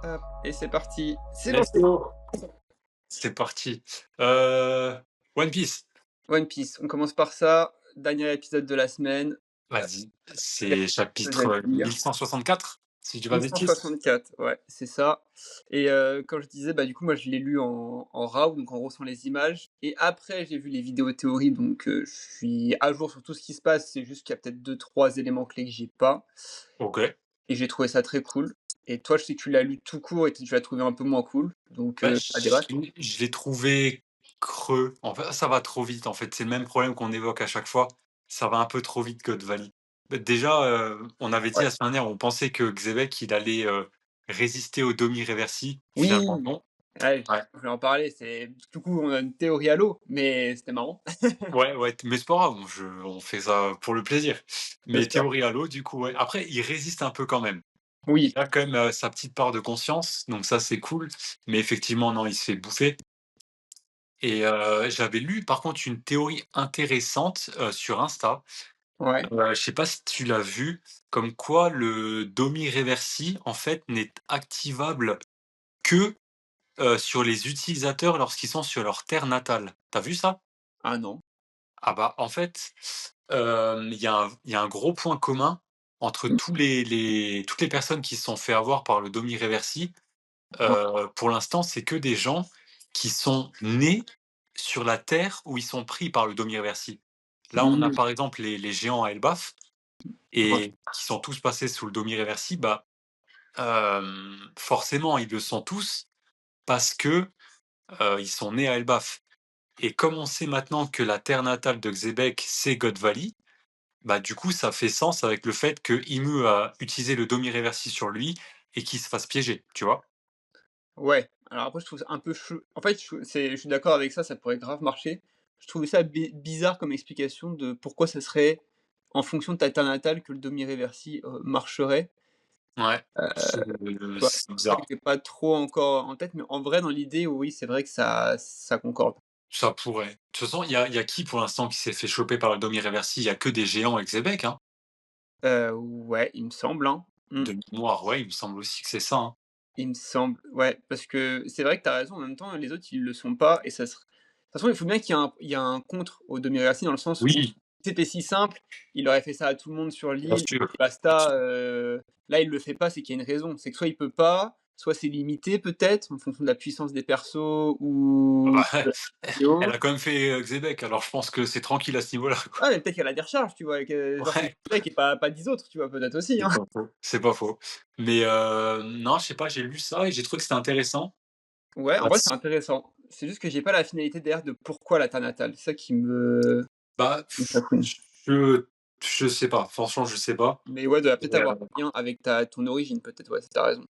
Hop, et c'est parti. C'est Let's lancé. go! C'est parti. Heu, One Piece, One Piece. On commence par ça. Dernier épisode de la semaine. vas-y. Quelle C'est chose à chapitre, dire. 1164, si je dis pas de bêtises? 1164, ouais, c'est ça. Et comme je disais, bah, du coup, moi, je l'ai lu en RAW, donc en gros sans les images. Et après, j'ai vu les vidéos théories, donc je suis à jour sur tout ce qui se passe. C'est juste qu'il y a peut-être deux, trois éléments clés que j'ai pas. OK. Et j'ai trouvé ça très cool. Et toi, je sais que tu l'as lu tout court et tu l'as trouvé un peu moins cool. Donc, Bah, à débattre. je l'ai trouvé creux. En fait, ça va trop vite, en fait. C'est le même problème qu'on évoque à chaque fois. Ça va un peu trop vite, God Valley. Bah, déjà, on avait dit Ouais. la semaine dernière, on pensait que Xebec, il allait, résister au Domi Reversi. Finalement, Oui! non. Ouais, Ouais. je voulais en parler, c'est du coup, on a une théorie à l'eau, mais c'était marrant. Ouais, ouais, mais c'est pas grave, on fait ça pour le plaisir. Bien Mais sûr. théorie à l'eau, du coup, ouais. Après, il résiste un peu quand même. Il Oui, a quand même, sa petite part de conscience, donc ça, c'est cool. Mais effectivement, non, il se fait bouffer et j'avais lu, par contre, une théorie intéressante, sur Insta. ouais. Je sais pas si tu l'as vu, comme quoi le Domi Reversi, en fait, n'est activable que, sur les utilisateurs lorsqu'ils sont sur leur terre natale. T'as vu ça? Ah non. Ah bah, en fait, il y a un gros point commun entre Mmh. toutes les personnes qui se sont fait avoir par le Domi Reversi. Ouais. Pour l'instant, c'est que des gens qui sont nés sur la terre où ils sont pris par le Domi Reversi. Là, on a Mmh. par exemple les géants à Elbaf Ouais. et qui sont tous passés sous le Domi Reversi, bah, forcément, ils le sont tous parce que, ils sont nés à Elbaf et comme on sait maintenant que la terre natale de Xebec, c'est God Valley, bah, du coup, ça fait sens avec le fait que Emu a utilisé le Domi Reversi sur lui et qu'il se fasse piéger, tu vois? Ouais. Alors après, je trouve ça un peu chou en fait, je suis d'accord avec ça, ça pourrait grave marcher. Je trouvais ça bizarre comme explication de pourquoi ça serait en fonction de ta terre natale que le demi-réversi, marcherait. Ouais, Tu vois? c'est C'est ça que bizarre. j'ai pas trop encore en tête, mais en vrai, dans l'idée, oui, c'est vrai que ça concorde. Ça pourrait. De toute façon, il y a qui pour l'instant qui s'est fait choper par le Domi Reversi? Il y a que des géants avec Xebec, hein, Ouais, il me semble, hein. Mmh. de mémoire, ouais, il me semble aussi que c'est ça, hein. Il me semble, ouais, parce que c'est vrai que tu as raison, en même temps, les autres, ils le sont pas et ça ser de toute façon, il faut bien qu'il y a un contre au demi-réversi dans le sens où Oui, si c'était si simple, il aurait fait ça à tout le monde sur bien l'île sûr. et basta, là, il le fait pas, c'est qu'il y a une raison. C'est que soit il peut pas, soit c'est limité peut-être, en fonction de la puissance des persos Ah ou bah, et elle a autres. quand même fait, Xebec, alors je pense que c'est tranquille à ce niveau-là, quoi. Ah, mais peut-être qu'elle a des recharges, tu vois? Et que genre c'est Ouais, le mec et pas 10 autres, tu vois? Peut-être aussi, c'est hein? pas faux, c'est pas faux. Mais non, je sais pas, j'ai lu ça et j'ai trouvé que c'était intéressant. Ouais, en vrai, c'est Parce intéressant. C'est juste que j'ai pas la finalité derrière de pourquoi la Terre natale. C'est ça bah, qui me chagrine. je je sais pas, franchement, je sais pas. Mais ouais, doit Et peut-être avoir un lien avec ton origine peut-être, ouais, tu raison.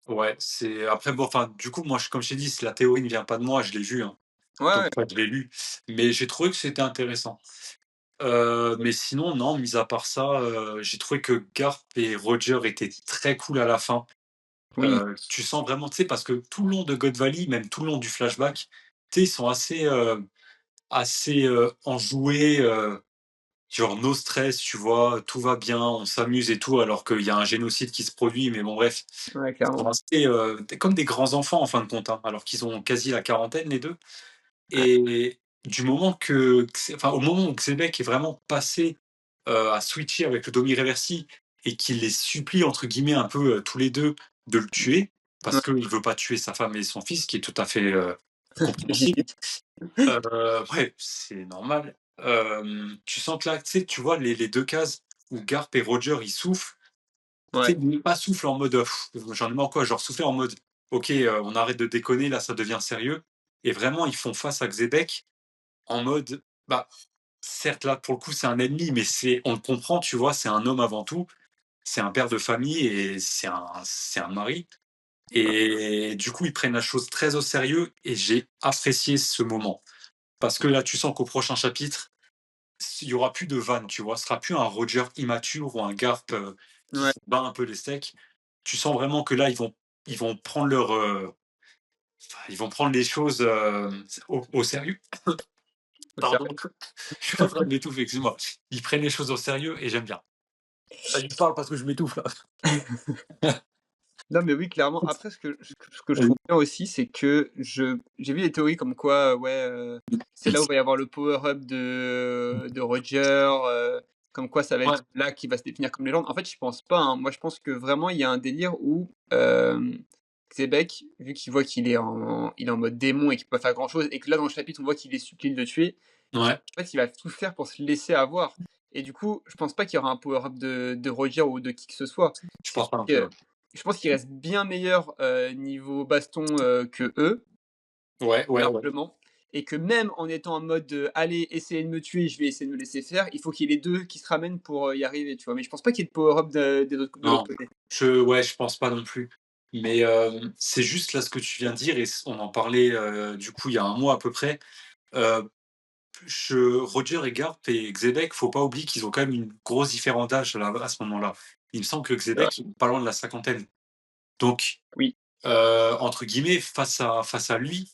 ouais, c'est après bon, enfin, du coup, moi, je comme je t'ai dit, la théorie ne vient pas de moi, je l'ai vue, hein, Ouais, donc ouais. enfin, je l'ai lu, mais j'ai trouvé que c'était intéressant. Mais sinon, non, mis à part ça, j'ai trouvé que Garp et Roger étaient très cool à la fin. Oui, Tu sens vraiment, tu sais, parce que tout le long de God Valley, même tout le long du flashback, tu sais, ils sont assez, enjoués, genre no stress, tu vois? Tout va bien, on s'amuse et tout, alors qu'il y a un génocide qui se produit, mais bon bref. ouais, Ils sont clairement. assez, comme des grands enfants en fin de compte, hein, alors qu'ils ont quasi la quarantaine les 2. Ouais, Et du moment que au moment où Xebec est vraiment passé, à switcher avec le Domi Reversi et qu'il les supplie entre guillemets un peu, tous les 2 de le tuer, parce ouais. qu'il veut pas tuer sa femme et son fils, ce qui est tout à fait, compréhensible. Ouais, c'est normal. Tu sens que là, tu sais, tu vois les 2 cases où Garp et Roger, ils souffrent, tu Ouais, sais, mais pas souffle en mode, j'en ai marre quoi, genre souffler en mode: «OK, on arrête de déconner, là, ça devient sérieux» et vraiment ils font face à Xebec en mode, bah, certes là, pour le coup, c'est un ennemi, mais on le comprend, tu vois? C'est un homme avant tout, c'est un père de famille et c'est un mari et du coup, ils prennent la chose très au sérieux et j'ai apprécié ce moment. Parce que là, tu sens qu'au prochain chapitre, il y aura plus de vannes, tu vois? Ce sera plus un Roger immature ou un Garp, qui ouais, se bat un peu les steaks. Tu sens vraiment que là, ils vont prendre ils vont prendre les choses, au sérieux. au Pardon, sérieux. je suis en train de m'étouffer, excuse-moi. Ils prennent les choses au sérieux et j'aime bien. Je parle parce que je m'étouffe là. Non, mais oui, clairement. Après, ce que je Oui. trouve bien aussi, c'est que j'ai vu des théories comme quoi, ouais, c'est là où va y avoir le power up de Roger, comme quoi ça va Ouais, être là qui va se définir comme légende. En fait, je pense pas, hein. Moi, je pense que vraiment, il y a un délire où, Xebec, vu qu'il voit qu'il est en mode démon et qu'il peut pas faire grand-chose et que là, dans le chapitre, on voit qu'il est supplié de le tuer, ouais, en fait, il va tout faire pour se laisser avoir et du coup, je pense pas qu'il y aura un power up de Roger ou de qui que ce soit. je C'est pense juste pas non plus, que ouais. je pense qu'il reste bien meilleur, niveau baston, que eux, Ouais, ouais, ouais. largement et que même en étant en mode, «Allez, essayez de me tuer, je vais essayer de me laisser faire», il faut qu'il y ait les 2 qui se ramènent pour, y arriver, tu vois? Mais je pense pas qu'il y ait de power up de l'autre Non, côté. je pense pas non plus. Mais, c'est juste là ce que tu viens de dire et on en parlait, du coup il y a un mois à peu près. Heu, Roger et Garp et Xebec, faut pas oublier qu'ils ont quand même une grosse différence d'âge là, à ce moment-là. Il me semble que C'est vrai. Xebec, il est pas loin de la cinquantaine. Donc, Oui, entre guillemets, face à lui,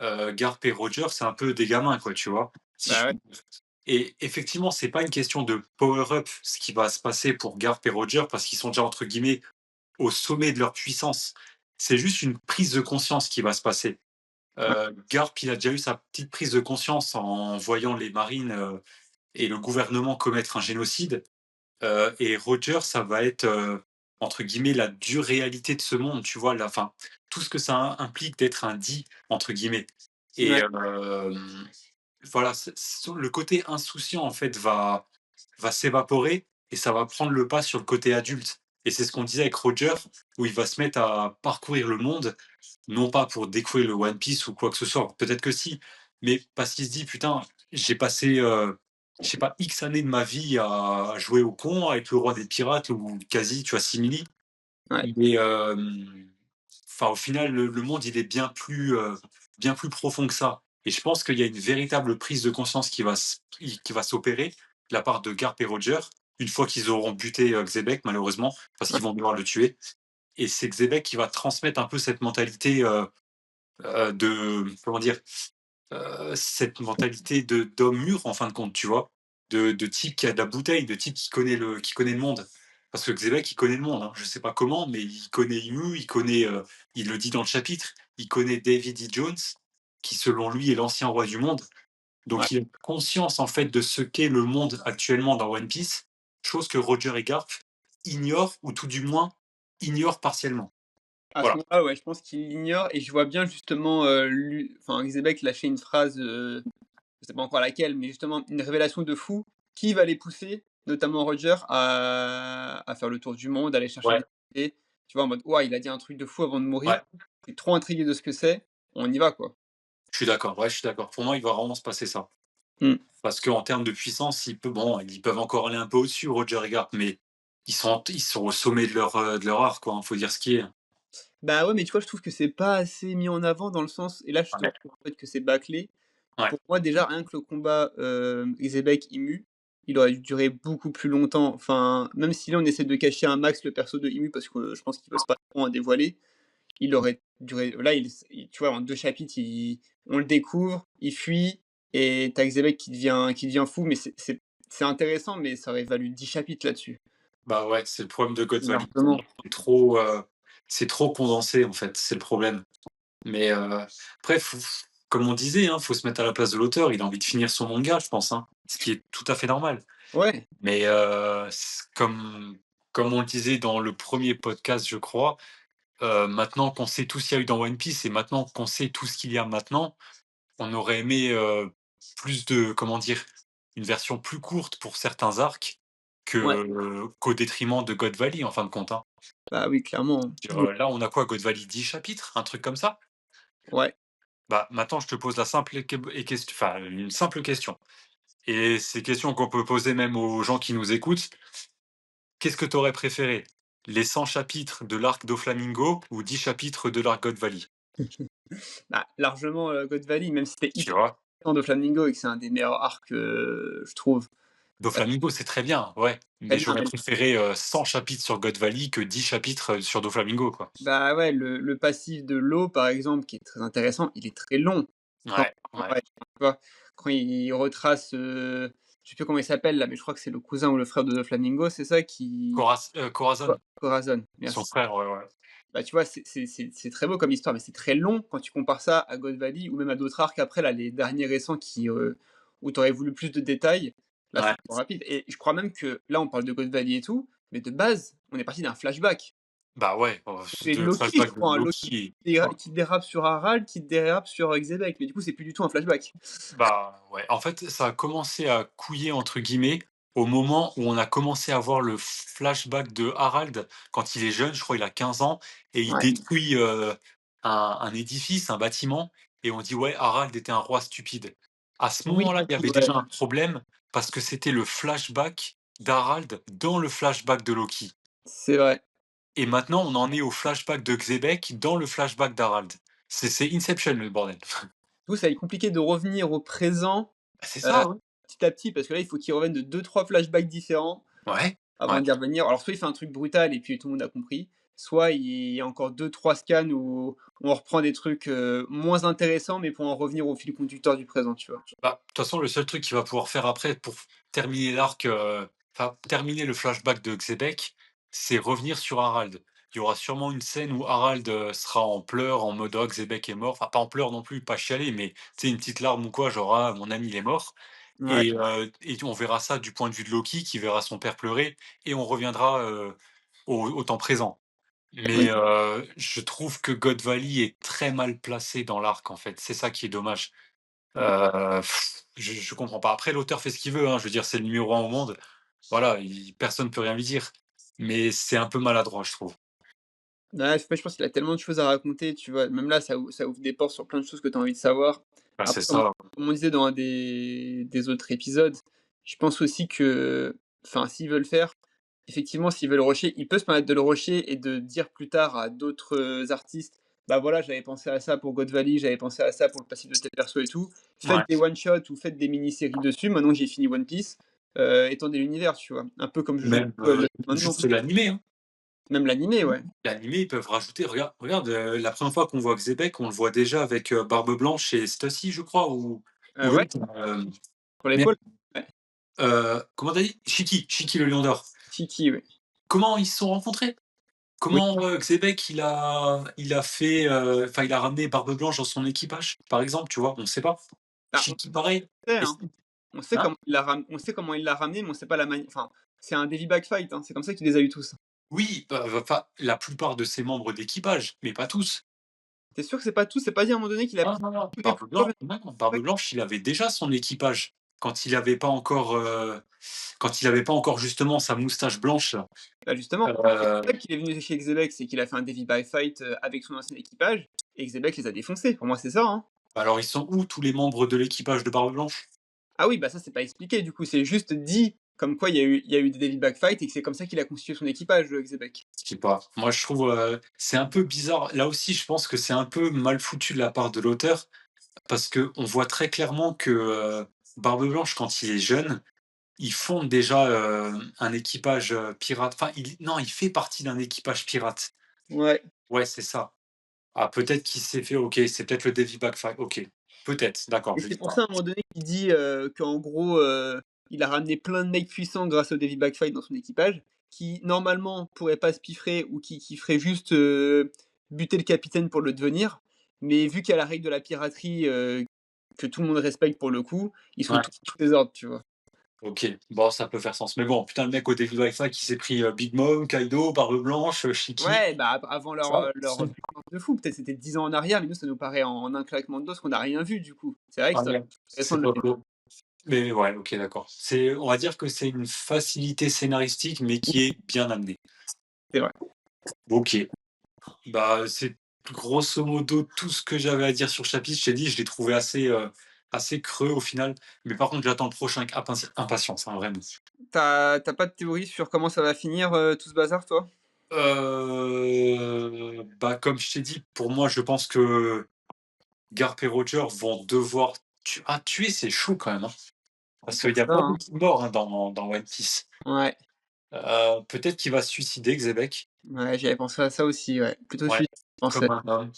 Garp et Roger, c'est un peu des gamins quoi, tu vois? Si bah, je ouais, puis dire. Et effectivement, c'est pas une question de power up ce qui va se passer pour Garp et Roger parce qu'ils sont déjà entre guillemets «au sommet de leur puissance». C'est juste une prise de conscience qui va se passer. ouais, Garp, il a déjà eu sa petite prise de conscience en voyant les marines, et le gouvernement commettre un génocide. Et Roger, ça va être, entre guillemets «la dure réalité de ce monde», tu vois? La enfin, tout ce que ça implique d'être un «dit» entre guillemets et ouais, voilà, le côté insouciant en fait va s'évaporer et ça va prendre le pas sur le côté adulte. Et c'est ce qu'on disait avec Roger, où il va se mettre à parcourir le monde, non pas pour découvrir le One Piece ou quoi que ce soit, peut-être que si, mais parce qu'il se dit putain, j'ai passé, je sais pas, X années de ma vie à jouer au con, à être le roi des pirates ou quasi, tu vois, simili. ouais. Mais enfin, au final, le monde, il est bien plus profond que ça. Et je pense qu'il y a une véritable prise de conscience qui va s'opérer de la part de Garp et Roger, une fois qu'ils auront buté Xebec, malheureusement, parce Ouais. qu'ils vont devoir le tuer. Et c'est Xebec qui va transmettre un peu cette mentalité de, comment dire, cette mentalité d'homme mûr, en fin de compte, tu vois, de type qui a de la bouteille, de type qui connaît le monde. Parce que Xebec, il connaît le monde, hein. Je sais pas comment, mais il connaît Imu, il connaît, il le dit dans le chapitre, il connaît David E. Jones, qui selon lui est l'ancien roi du monde. Ouais. Donc il a conscience en fait de ce qu'est le monde actuellement dans One Piece, chose que Roger et Garp ignorent, ou tout du moins ignorent partiellement. À ce Voilà. moment-là, ouais, je pense qu'il l'ignore et je vois bien justement, Xebec lâcher une phrase, je sais pas encore laquelle, mais justement une révélation de fou qui va les pousser, notamment Roger, à faire le tour du monde, aller chercher Ouais, des idées. Tu vois, en mode: «Ouah, il a dit un truc de fou avant de mourir, ouais, je suis trop intrigué de ce que c'est, on y va, quoi». je suis d'accord, ouais, je suis d'accord. Pour moi, il va vraiment se passer ça. Mmh. Parce qu'en termes de puissance, ils peuvent encore aller un peu au-dessus, Roger et Garp, mais ils sont au sommet de leur art, quoi, il faut dire ce qui est. Bah, ouais, mais tu vois, je trouve que c'est pas assez mis en avant dans le sens et là, je te Ouais, retrouve en fait que c'est bâclé. ouais, Pour moi, déjà, rien que le combat, Izebek-Imu, il aurait dû durer beaucoup plus longtemps. Enfin, même si là, on essaie de cacher un max le perso de Imu parce que je pense qu'ils veulent pas trop en dévoiler, il aurait duré là, tu vois, en 2 chapitres, on le découvre, il fuit et tu as Izebek qui devient fou, mais c'est intéressant, mais ça aurait valu 10 chapitres là-dessus. bah, ouais, c'est le problème de God Valley. Largement. C'est trop condensé, en fait, c'est le problème. Mais après, comme on disait, hein, faut se mettre à la place de l'auteur. Il a envie de finir son manga, je pense, hein, ce qui est tout à fait normal. Ouais, Mais comme on le disait dans le premier podcast, je crois, maintenant qu'on sait tout ce qu'il y a eu dans One Piece et maintenant qu'on sait tout ce qu'il y a maintenant, on aurait aimé plus de, comment dire, une version plus courte pour certains arcs ouais, qu'au détriment de God Valley, en fin de compte, hein. bah, oui, clairement. Là, on a quoi, God Valley 10 chapitres, un truc comme ça? Ouais. Bah, maintenant, je te pose la simple enfin, une simple question. Et c'est question qu'on peut poser même aux gens qui nous écoutent. Qu'est-ce que tu aurais préféré? Les 100 chapitres de l'arc Doflamingo ou 10 chapitres de l'arc God Valley? Bah, largement, God Valley, même si c'était Tu hyper vois? de Flamingo et que c'est un des meilleurs arcs, je trouve. Doflamingo, c'est très bien, ouais, Très mais bien, j'aurais mais préféré, 100 chapitres sur God Valley que 10 chapitres, sur Doflamingo, quoi. bah, ouais, le passif de l'eau, par exemple, qui est très intéressant, il est très long. Quand Ouais, ouais, ouais, tu vois? Quand il retrace, je sais plus comment il s'appelle là, mais je crois que c'est le cousin ou le frère de Doflamingo, c'est ça qui Corazon, Corazon, son merci. frère, ouais, ouais. Bah, tu vois, c'est très beau comme histoire, mais c'est très long quand tu compares ça à God Valley ou même à d'autres arcs après là, les derniers récents où tu aurais voulu plus de détails. Là, c'est Ouais. trop rapide et je crois même que là, on parle de God Valley et tout, mais de base, on est parti d'un flashback. Bah, ouais, C'est c'est le Loki, je flashback de crois, hein, Loki Loki. qui dérape sur Harald, qui dérape sur, Xebec, mais du coup, c'est plus du tout un flashback. Bah, ouais, en fait, ça a commencé à «couiller» entre guillemets au moment où on a commencé à voir le flashback de Harald quand il est jeune, je crois il a 15 ans et il Ouais. détruit, un édifice, un bâtiment et on dit: «Ouais, Harald était un roi stupide». À ce Oui, moment-là, il y avait ouais, déjà un problème parce que c'était le flashback d'Harald dans le flashback de Loki c'est vrai. et maintenant on en est au flashback de Xebec dans le flashback d'Harald. C'est Inception le bordel. Du coup, ça va être compliqué de revenir au présent, Bah, c'est heu, ça, ouais. petit à petit, parce que là, il faut qu'il revienne de deux trois flashbacks différents Ouais, avant ouais. d'y revenir. Alors soit il fait un truc brutal et puis tout le monde a compris, soit il y a encore deux trois scans où on reprend des trucs, moins intéressants, mais pour en revenir au fil conducteur du présent, tu vois? Bah, de toute façon, le seul truc qu'il va pouvoir faire après pour terminer l'arc, enfin terminer le flashback de Xebec, c'est revenir sur Harald. Il y aura sûrement une scène où Harald, sera en pleurs en mode: «Oh Xebec est mort», enfin pas en pleurs non plus, pas chialer, mais tu sais une petite larme ou quoi, genre: «Ah mon ami il est mort» Ouais, et on verra ça du point de vue de Loki qui verra son père pleurer et on reviendra, au temps présent. oui. Mais, je trouve que God Valley est très mal placé dans l'arc en fait, c'est ça qui est dommage. Heu, je comprends pas. Après l'auteur fait ce qu'il veut, hein, je veux dire c'est le numéro 1 au monde. Voilà, il personne peut rien lui dire. Mais c'est un peu maladroit, je trouve. Ouais, je pense qu'il a tellement de choses à raconter, tu vois? Même là, ça ouvre des portes sur plein de choses que tu as envie de savoir. Bah, c'est Après, comme ça. comme on disait dans un des autres épisodes, je pense aussi que enfin, s'ils veulent faire effectivement, s'ils veulent rusher, ils peuvent se permettre de le rusher et de dire plus tard à d'autres, artistes: «Bah, voilà, j'avais pensé à ça pour God Valley, j'avais pensé à ça pour le passif de tel perso et tout. Faites Ouais. des one shot ou faites des mini-séries dessus, maintenant que j'ai fini One Piece, étendez l'univers», tu vois? Un peu comme Jujutsu, Même, le maintenant. juste l'animé, hein. Même l'animé, ouais. L'animé, ils peuvent rajouter regarde, la première fois qu'on voit Xebec, on le voit déjà avec, Barbe Blanche et Stussy, je crois, ou Ouais, l'autre, sur merde, l'épaule. Ouais. comment tu as dit? Shiki le lion d'or. Tiki, ouais. Comment ils se sont rencontrés? Oui. Comment, Xebec il a fait, enfin il a ramené Barbe Blanche dans son équipage, par exemple, tu vois? On sait pas. Bah, on Shiki pareil. sait, Et hein. hein? On sait comment il l'a ramené, mais on sait pas la mani enfin, c'est un Davy Back Fight, hein, c'est comme ça qu'il les a eu tous. Oui, enfin la plupart de ses membres d'équipage, mais pas tous. Tu es sûr que c'est pas tout? C'est pas dit à un moment donné qu'il a Non, pris non, non, tous les non, Barbe Blanche, il avait déjà son équipage quand il avait pas encore, justement sa moustache blanche là. bah, justement, c'est pour ça Heu, qu'il est venu chez Xebec, c'est qu'il a fait un Davy Back Fight, avec son ancien équipage et Xebec les a défoncés. Pour moi, c'est ça, hein. alors ils sont où tous les membres de l'équipage de Barbe Blanche? Ah oui, bah, ça, c'est pas expliqué du coup, c'est juste dit comme quoi il y a eu des Davy Back Fight et que c'est comme ça qu'il a constitué son équipage, Xebec. Je sais pas. Moi je trouve, c'est un peu bizarre. Là aussi, je pense que c'est un peu mal foutu de la part de l'auteur. Parce qu'on voit très clairement que, Barbe Blanche, quand il est jeune, il fonde déjà, un équipage, pirate. Enfin, il fait partie d'un équipage pirate. Ouais. Ouais, c'est ça. Ah, peut-être qu'il s'est fait OK, c'est peut-être le Davy Backfire. OK, peut-être, d'accord, Et je c'est dis pour pas. ça, à un moment donné, qu'il dit, qu'en gros, il a ramené plein de mecs puissants grâce au Davy Backfight dans son équipage, qui normalement pourraient pas se piffrer ou qui feraient juste, buter le capitaine pour le devenir. Mais vu qu'il y a la règle de la piraterie, que tout le monde respecte pour le coup, ils sont Ouais, tous sous ses ordres, tu vois? OK. Bon, ça peut faire sens. Mais bon, putain, le mec au Davy Backfire qui s'est pris, Big Mom, Kaido, Barbe Blanche, Shiki, Ouais, bah, avant ça leur puissance de fou, peut-être c'était 10 ans en arrière, mais nous, ça nous paraît en un claquement de doigts qu'on n'a rien vu, du coup. C'est vrai que ah c'est ouais, intéressant c'est de pas le. faux. Mais ouais, OK, d'accord. On va dire que c'est une facilité scénaristique, mais qui est bien amenée. C'est vrai. OK. Bah, c'est grosso modo tout ce que j'avais à dire sur le chapitre. Je t'ai dit, je l'ai trouvé assez creux au final. Mais par contre, j'attends le prochain avec impatience, hein, vraiment. Tu pas de théorie sur comment ça va finir, tout ce bazar, toi? Bah, comme je t'ai dit, pour moi, je pense que Garp et Roger vont devoir tuer, c'est chaud quand même, hein, parce Pour qu'il y a ça, pas hein. beaucoup de morts, hein, dans One Piece. Ouais. Peut-être qu'il va se suicider, Xebec. Ouais, j'avais pensé à ça aussi, ouais. Plutôt Ouais, suicide, je pensais. comme un homme.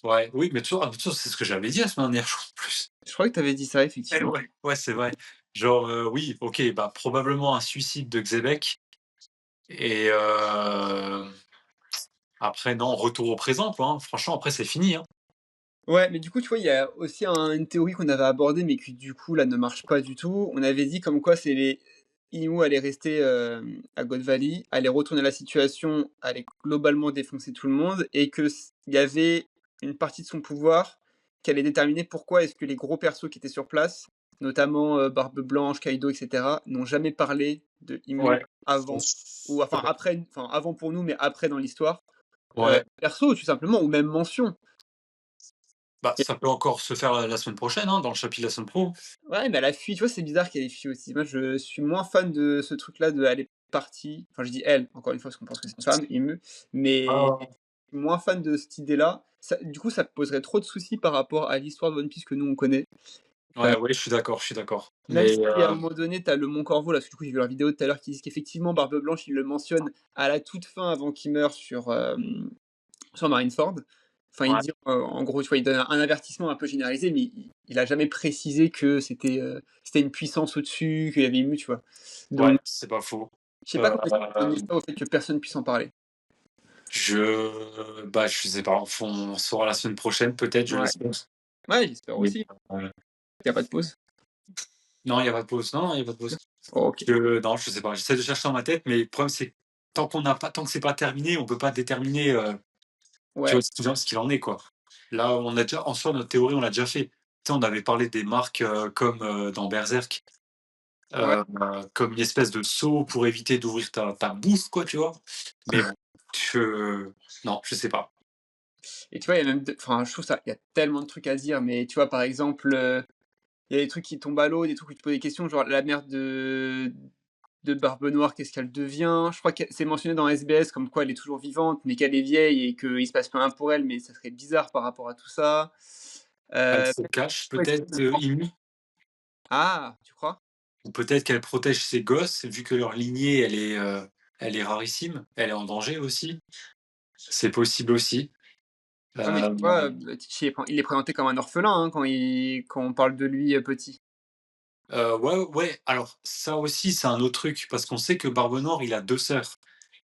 Ouais, oui, mais toujours, c'est ce que j'avais dit la semaine dernière, je crois, en plus. Je crois que tu avais dit ça Eh effectivement. ouais, ouais, c'est vrai. Genre, oui, OK, bah, probablement un suicide de Xebec et après non, retour au présent quoi, hein. Franchement après c'est fini, hein. Ouais, mais du coup, tu vois, il y a aussi une théorie qu'on avait abordée, mais qui du coup, là, ne marche pas du tout. On avait dit comme quoi c'est les Inu allaient rester, à God Valley, allaient retourner la situation, allaient globalement défoncer tout le monde et que il y avait une partie de son pouvoir qui allait déterminer pourquoi est-ce que les gros persos qui étaient sur place, notamment, Barbe Blanche, Kaido et cetera, n'ont jamais parlé de Emu Ouais. avant ou enfin après, enfin avant pour nous, mais après dans l'histoire. Ouais, Perso, tout simplement, ou même mention. bah, ça peut encore se faire la semaine prochaine, hein, dans le chapitre la semaine pro. Ouais, mais elle a fui, tu vois, c'est bizarre qu'elle ait fui aussi. Moi, je suis moins fan de ce truc-là de elle est partie. Enfin, je dis elle, encore une fois, parce qu'on pense que c'est une femme, Imu, mais Ah. moins fan de cette idée-là. Du coup, ça poserait trop de soucis par rapport à l'histoire de One Piece que nous on connaît. Ouais, ouais, je suis d'accord. Même Mais si à un moment donné, t'as le Mont Corvo, là, parce que du coup, j'ai vu leur vidéo tout à l'heure qui disent qu'effectivement, Barbe Blanche, il le mentionne à la toute fin avant qu'il meure sur Marineford. Enfin, il ouais, dit, en gros, tu vois, il donne un avertissement un peu généralisé, mais il a jamais précisé que c'était une puissance au-dessus, qu'il y avait ému, tu vois. ouais, Donc, c'est pas faux. je sais pas Heu, comment expliquer ça au fait que personne puisse en parler. je sais pas, on saura la semaine prochaine peut-être, je Ouais. l'espère. Ouais, j'espère Mais aussi. heu, Il y a pas de pause. non, il y a pas de pause. Non, non, il y a pas de pause. OK. Non, je sais pas, j'essaie de chercher dans ma tête, mais le problème c'est que tant que c'est pas terminé, on peut pas déterminer, tu vois, Ouais, ce qu'il en est, quoi. Là, on a déjà en soi, notre théorie, on l'a déjà fait. Tu sais, on avait parlé des marques, comme, dans Berserk, ouais. comme une espèce de seau pour éviter d'ouvrir ta bouffe, quoi, tu vois? Mais bon, je non, je sais pas. Et tu vois, il y a même enfin, je trouve ça il y a tellement de trucs à dire, mais tu vois, par exemple, il y a des trucs qui tombent à l'eau, des trucs où tu te poses des questions, genre la mère de Barbe Noire, qu'est-ce qu'elle devient? Je crois que c'est mentionné dans SBS comme quoi elle est toujours vivante, mais qu'elle est vieille et qu'il se passe pas un pour elle, mais ça serait bizarre par rapport à tout ça. Elle Heu, se cache ouais, peut-être, Amy, ah, tu crois? ou peut-être qu'elle protège ses gosses vu que leur lignée, elle est rarissime, elle est en danger aussi. C'est possible aussi. Ouais, mais tu Hem, vois, Titch il est présenté comme un orphelin, hein, quand on parle de lui, petit. ouais, ouais, alors ça aussi, c'est un autre truc parce qu'on sait que Barbe Noire, il a 2 sœurs,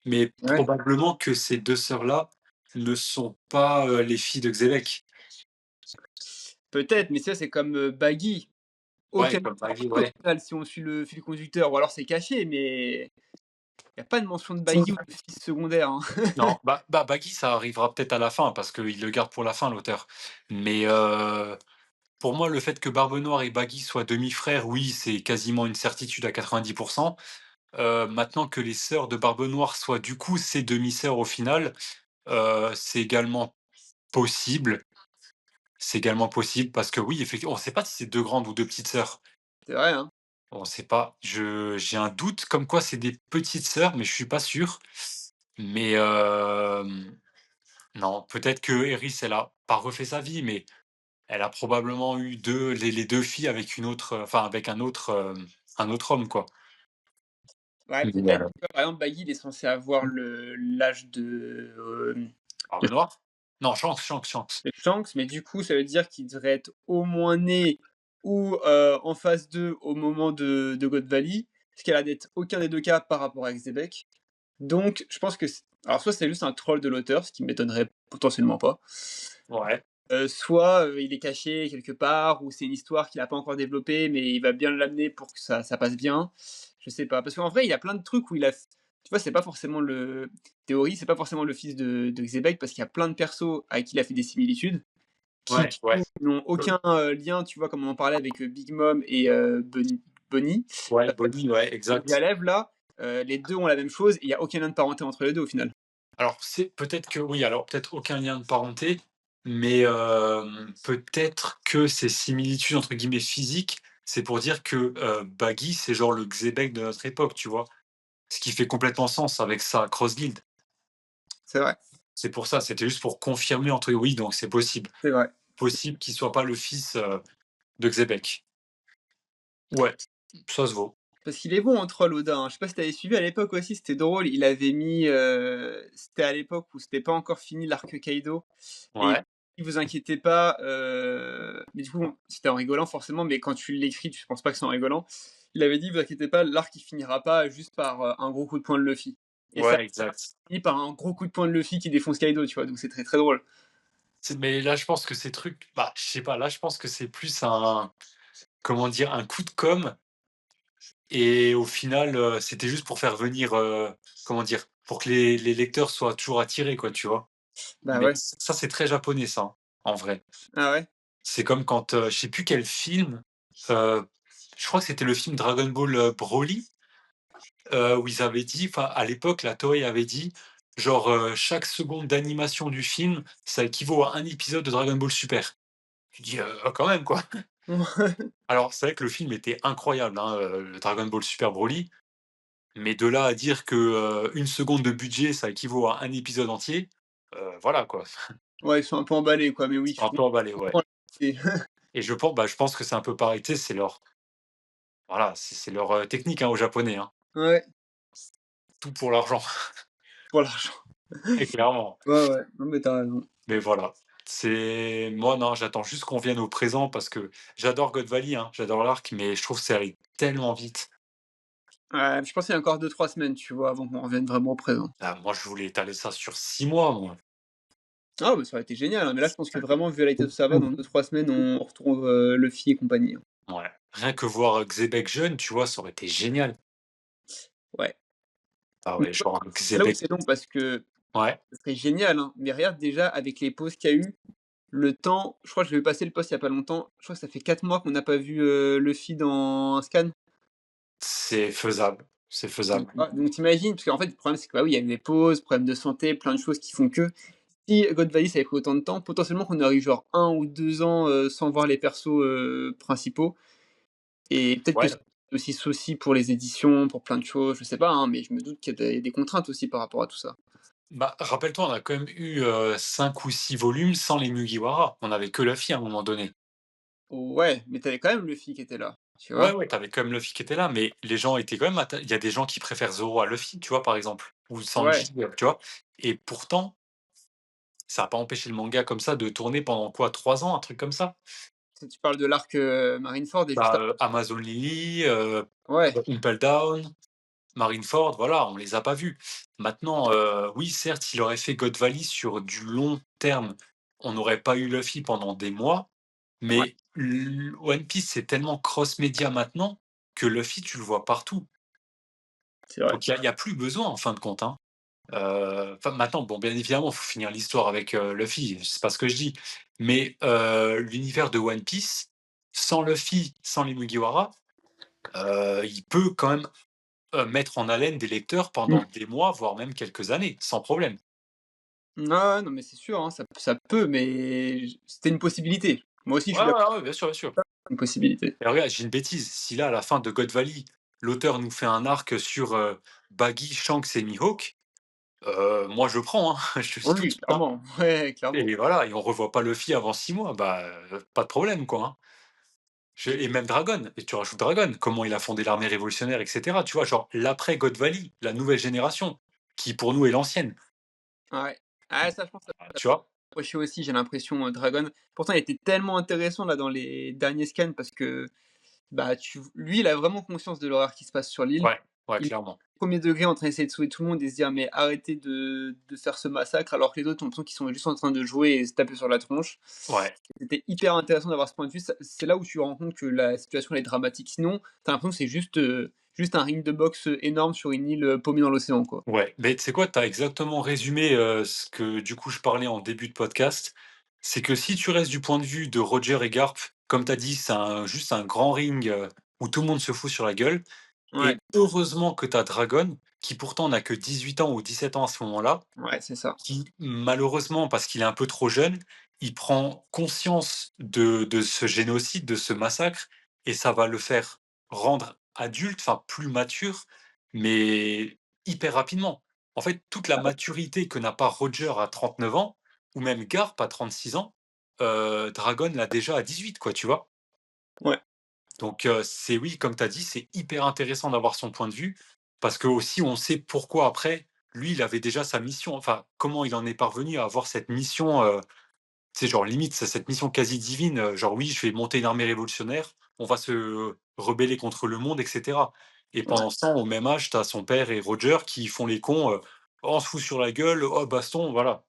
mais Ouais. probablement que ces 2 sœurs-là ne sont pas, les filles de Xebec. Peut-être, mais ça, c'est comme, Baggy. Ouais, Aucun comme Maggie, au ouais. final, si on suit le fil conducteur, ou alors c'est caché, mais il y a pas de mention de Baggy ou de fils secondaire, hein. Non, Baggy, ça arrivera peut-être à la fin parce qu'il le garde pour la fin, l'auteur. Mais pour moi, le fait que Barbe Noire et Baggy soient demi-frères, oui, c'est quasiment une certitude à 90. Maintenant que les sœurs de Barbe Noire soient du coup ses demi-sœurs au final, c'est également possible. C'est également possible parce que oui, effectivement, on ne sait pas si c'est 2 grandes ou 2 petites sœurs. C'est vrai, hein. On ne sait pas. J'ai un doute comme quoi c'est des petites sœurs, mais je suis pas sûr. Mais non, peut-être que Eris, elle a pas refait sa vie, mais elle a probablement eu les 2 filles avec une autre, enfin avec un autre homme, quoi. Ouais, Mais peut-être. Tu vois, par exemple, Baggy, il est censé avoir le l'âge Barbe Noire? Non, Shanks. de Shanks, mais du coup, ça veut dire qu'il devrait être au moins né ou, en phase 2 au moment de God Valley, ce qui a l'air d'être aucun des 2 cas par rapport à Xebec. Donc je pense que alors soit c'est juste un troll de l'auteur, ce qui m'étonnerait potentiellement pas, Ouais, soit, il est caché quelque part ou c'est une histoire qu'il a pas encore développée, mais il va bien l'amener pour que ça passe bien. Je sais pas, parce qu'en vrai, il y a plein de trucs où il a tu vois, c'est pas forcément le théorie, c'est pas forcément le fils de Xebec parce qu'il y a plein de persos avec qui il a fait des similitudes, qui ouais, du ouais. coup n'ont aucun, lien, tu vois, comme on en parlait avec, Big Mom et Bonnie. Ouais, Bonnie, ouais, Les exact. Galèves là, les 2 ont la même chose et il y a aucun lien de parenté entre les 2 au final. Alors c'est peut-être que oui, alors peut-être aucun lien de parenté, mais peut-être que ces «similitudes» entre guillemets physiques, c'est pour dire que, Baggy, c'est genre le Xebec de notre époque, tu vois? Ce qui fait complètement sens avec sa Cross Guild. C'est vrai, C'est pour ça, c'était juste pour confirmer entre oui, donc c'est possible. c'est vrai. Possible qu'il soit pas le fils, de Xebec. Ouais, ça se vaut. Parce qu'il est bon en troll Oda, hein. Je sais pas si tu suivi à l'époque aussi, c'était drôle. Il avait mis, c'était à l'époque où c'était pas encore fini l'arc Kaido et Ouais. «Ne vous inquiétez pas», mais du coup, bon, c'était en rigolant forcément, mais quand tu l'écris, tu penses pas que c'est en rigolant. Il avait dit: «Vous inquiétez pas, l'arc il finira pas juste par, un gros coup de poing de Luffy» et ça Ouais, exact. finit par un gros coup de poing de Luffy qui défonce Kaido, tu vois? Donc c'est très, très drôle. Mais là, je pense que ces trucs, bah, je sais pas, là, je pense que c'est plus un, comment dire? Un coup de com', et au final, c'était juste pour faire venir, comment dire? Pour que les lecteurs soient toujours attirés, quoi, tu vois? Bah, Mais ouais. ça, c'est très japonais ça, hein, en vrai. Ah ouais? C'est comme quand, je sais plus quel film, heu, je crois que c'était le film Dragon Ball, Broly, où ils avaient dit, enfin, à l'époque, la Toei avait dit, genre, chaque seconde d'animation du film, ça équivaut à un épisode de Dragon Ball Super. Tu dis: Quand même, quoi». Alors, c'est vrai que le film était incroyable, hein, le Dragon Ball Super Broly, mais de là à dire que, 1 seconde de budget, ça équivaut à un épisode entier, voilà, quoi. Ouais, ils sont un peu emballés, quoi, mais Ils oui, sont un peu emballés, ouais, comprends et et je pense que c'est un peu pareil, tu sais, c'est leur, voilà, c'est leur, technique, hein, aux japonais, hein. ouais, Tout pour l'argent, pour l'argent. et clairement. Ouais, ouais, non, mais tu as raison. Mais voilà, c'est moi, non, j'attends juste qu'on vienne au présent parce que j'adore God Valley, hein, j'adore l'arc, mais je trouve que c'est allé tellement vite. Ouais, je pense qu'il y a encore 2-3 semaines, tu vois, avant qu'on revienne vraiment au présent. Ah, moi, je voulais étaler ça sur 6 mois, moi. Ah, bah, ça aurait été génial, hein, mais là, je pense que vraiment, vu la Light of Savannah, dans 2-3 semaines, on retrouve, Luffy et compagnie, hein. Ouais. Rien que voir, Xebec jeune, tu vois, ça aurait été génial. Ouais. Ah Mais ouais, tu vois, genre c'est là où Xebec, c'est long parce que ouais, ça serait génial, hein, mais regarde déjà avec les pauses qu'il y a eu, le temps je crois que je vais passer le post il y a pas longtemps, je crois que ça fait 4 mois qu'on n'a pas vu, Luffy dans un Scan. c'est faisable, c'est Donc faisable. ah, donc tu parce qu'en fait, le problème, c'est que, bah, oui, il y a eu les pauses, problèmes de santé, plein de choses qui font que si God Valley, ça avait pris autant de temps, potentiellement qu'on aurait eu genre 1 ou 2 ans, sans voir les persos, principaux et peut-être que Ouais, c'est aussi souci pour les éditions, pour plein de choses, je sais pas, hein, mais je me doute qu'il y a des contraintes aussi par rapport à tout ça. bah, rappelle-toi, on a quand même eu, 5 ou 6 volumes sans les Mugiwara. On avait que Luffy à un moment donné. Ouais, mais tu avais quand même Luffy qui était là, tu Ouais, vois? ouais, tu avais quand même Luffy qui était là, mais les gens étaient quand même il y a des gens qui préfèrent Zoro à Luffy, tu vois, par exemple, ou Ouais, Sanji, tu vois? Et pourtant, ça a pas empêché le manga comme ça de tourner pendant quoi? 3 ans, un truc comme ça? tu parles de l'arc, Marineford et juste Bah, Amazon Lily, ouais, Impel Down, Marineford, voilà, on les a pas vus. Maintenant, oui, certes, s'il aurait fait God Valley sur du long terme, on n'aurait pas eu Luffy pendant des mois, ouais, mais One Piece, c'est tellement cross média maintenant que Luffy, tu le vois partout. c'est vrai. Donc il y a plus besoin en fin de compte, hein. Enfin maintenant, bon, bien évidemment, il faut finir l'histoire avec, Luffy, c'est pas ce que je dis. Mais, l'univers de One Piece, sans Luffy, sans les Mugiwara, il peut quand même, mettre en haleine des lecteurs pendant Mmh. des mois, voire même quelques années, sans problème. Ouais, ouais, non, mais c'est sûr, hein, ça peut, mais c'était une possibilité. Moi aussi, je Ouais, suis ouais, d'accord, ouais, bien sûr, bien sûr. c'est une possibilité. Et regarde, j'ai une bêtise, si là, à la fin de God Valley, l'auteur nous fait un arc sur, Baggy, Shanks et Mihawk, moi je prends, hein, je te le dis tout de Oui, suite, hein. clairement, ouais, clairement. Et voilà, et on revoit pas Luffy avant 6 mois, bah, pas de problème, quoi, hein. Et même Dragon, et tu rajoutes Dragon, comment il a fondé l'armée révolutionnaire, et cetera, tu vois? Genre l'après God Valley, la nouvelle génération, qui pour nous est l'ancienne, Ouais. Ah ça, je pense, ça tu vois? accroché aussi, j'ai l'impression, Dragon. Pourtant, il était tellement intéressant là dans les derniers scans parce que, bah, lui, il a vraiment conscience de l'horreur qui se passe sur l'île. Ouais, ouais, Il est clairement. au 1er degré en train d'essayer de sauver tout le monde et se dire: «Mais arrêtez de faire ce massacre», alors que les autres, ont l'impression qu'ils sont juste en train de jouer et se taper sur la tronche. Ouais, C'était hyper intéressant d'avoir ce point de vue. C'est là où tu te rends compte que la situation elle est dramatique. Sinon, tu as l'impression que c'est juste un ring de boxe, énorme sur une île, paumée dans l'océan, quoi. ouais, mais tu sais quoi? Tu as exactement résumé, ce que du coup je parlais en début de podcast. C'est que si tu restes du point de vue de Roger et Garp, comme tu as dit, c'est juste un grand ring, où tout le monde se fout sur la gueule, Ouais, et heureusement que tu as Dragon, qui pourtant n'a que 18 ans ou 17 ans à ce moment-là, ouais, c'est ça. qui malheureusement, parce qu'il est un peu trop jeune, il prend conscience de ce génocide, de ce massacre, et ça va le faire rendre adulte, enfin plus mature, mais hyper rapidement. En fait, toute la maturité que n'a pas Roger à 39 ans, ou même Garp à 36 ans, Dragon l'a déjà à 18, quoi, tu vois? Ouais, Donc, c'est oui, comme tu as dit, c'est hyper intéressant d'avoir son point de vue, parce que aussi on sait pourquoi après, lui, il avait déjà sa mission, enfin, comment il en est parvenu à avoir cette mission, C'est genre limite, c'est cette mission quasi divine, genre oui, je vais monter une armée révolutionnaire, on va se rebeller contre le monde et cetera et Ouais. pendant ce temps, au même âge, tu as son père et Roger qui font les cons, «Oh, on se fout sur la gueule, oh baston», voilà,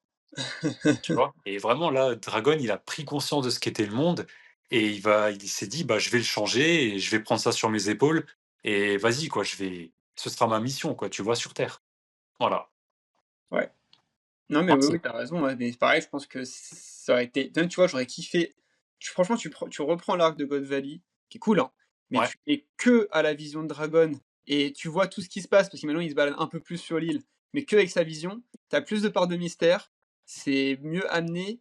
tu vois? Et vraiment là, Dragon, il a pris conscience de ce qu'était le monde et il s'est dit: «Bah, je vais le changer et je vais prendre ça sur mes épaules et vas-y quoi, ce sera ma mission quoi, tu vois, sur terre». Voilà. Ouais. Non, mais Ah oui, c'est oui, tu raison, ouais, mais pareil, je pense que ça aurait été même, tu vois, j'aurais kiffé franchement, tu reprends l'arc de God Valley, qui est cool, hein, mais ouais. tu es que à la vision de Dragon et tu vois tout ce qui se passe, parce que maintenant il se balade un peu plus sur l'île, mais qu'avec sa vision, tu as plus de part de mystère, c'est mieux amené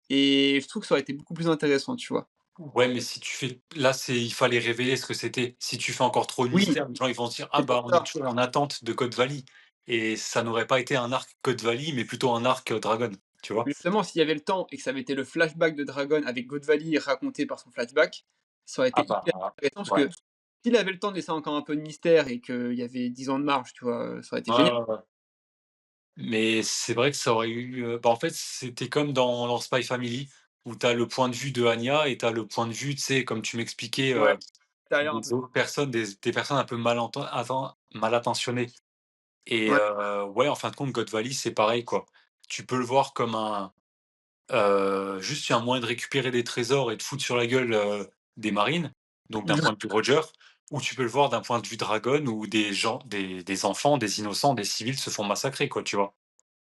et je trouve que ça aurait été beaucoup plus intéressant, tu vois? Ouais, mais si tu fais là, il fallait révéler ce que c'était. Si tu fais encore trop de Oui, mystère, les gens ils vont se dire: «Ah c'est pour bah, on est ça. toujours en attente de Code Valley» et ça n'aurait pas été un arc Code Valley, mais plutôt un arc, Dragon, tu vois? Justement, s'il y avait le temps et que ça avait été le flashback de Dragon avec God Valley raconté par son flashback, ça aurait Ah été hyper bah, intéressant parce ouais. que s'il avait le temps de laisser encore un peu de mystère et qu'il y avait 10 ans de marge, tu vois, ça aurait été Ouais, génial. ouais, ouais. Mais c'est vrai que ça aurait eu, bah, en fait, c'était comme dans Spy Family où tu as le point de vue de Anya et tu as le point de vue, tu sais, comme tu m'expliquais, Ouais, extérieur un peu. des autres personnes, des personnes un peu mal intentionnées et Ouais. ouais, en fin de compte, God Valley, c'est pareil, quoi. Tu peux le voir comme juste un moyen de récupérer des trésors et de foutre sur la gueule, des marines, donc d'un Mmh. point de vue Roger, ou tu peux le voir d'un point de vue Dragon où des gens, des enfants, des innocents, des civils se font massacrer, quoi, tu vois?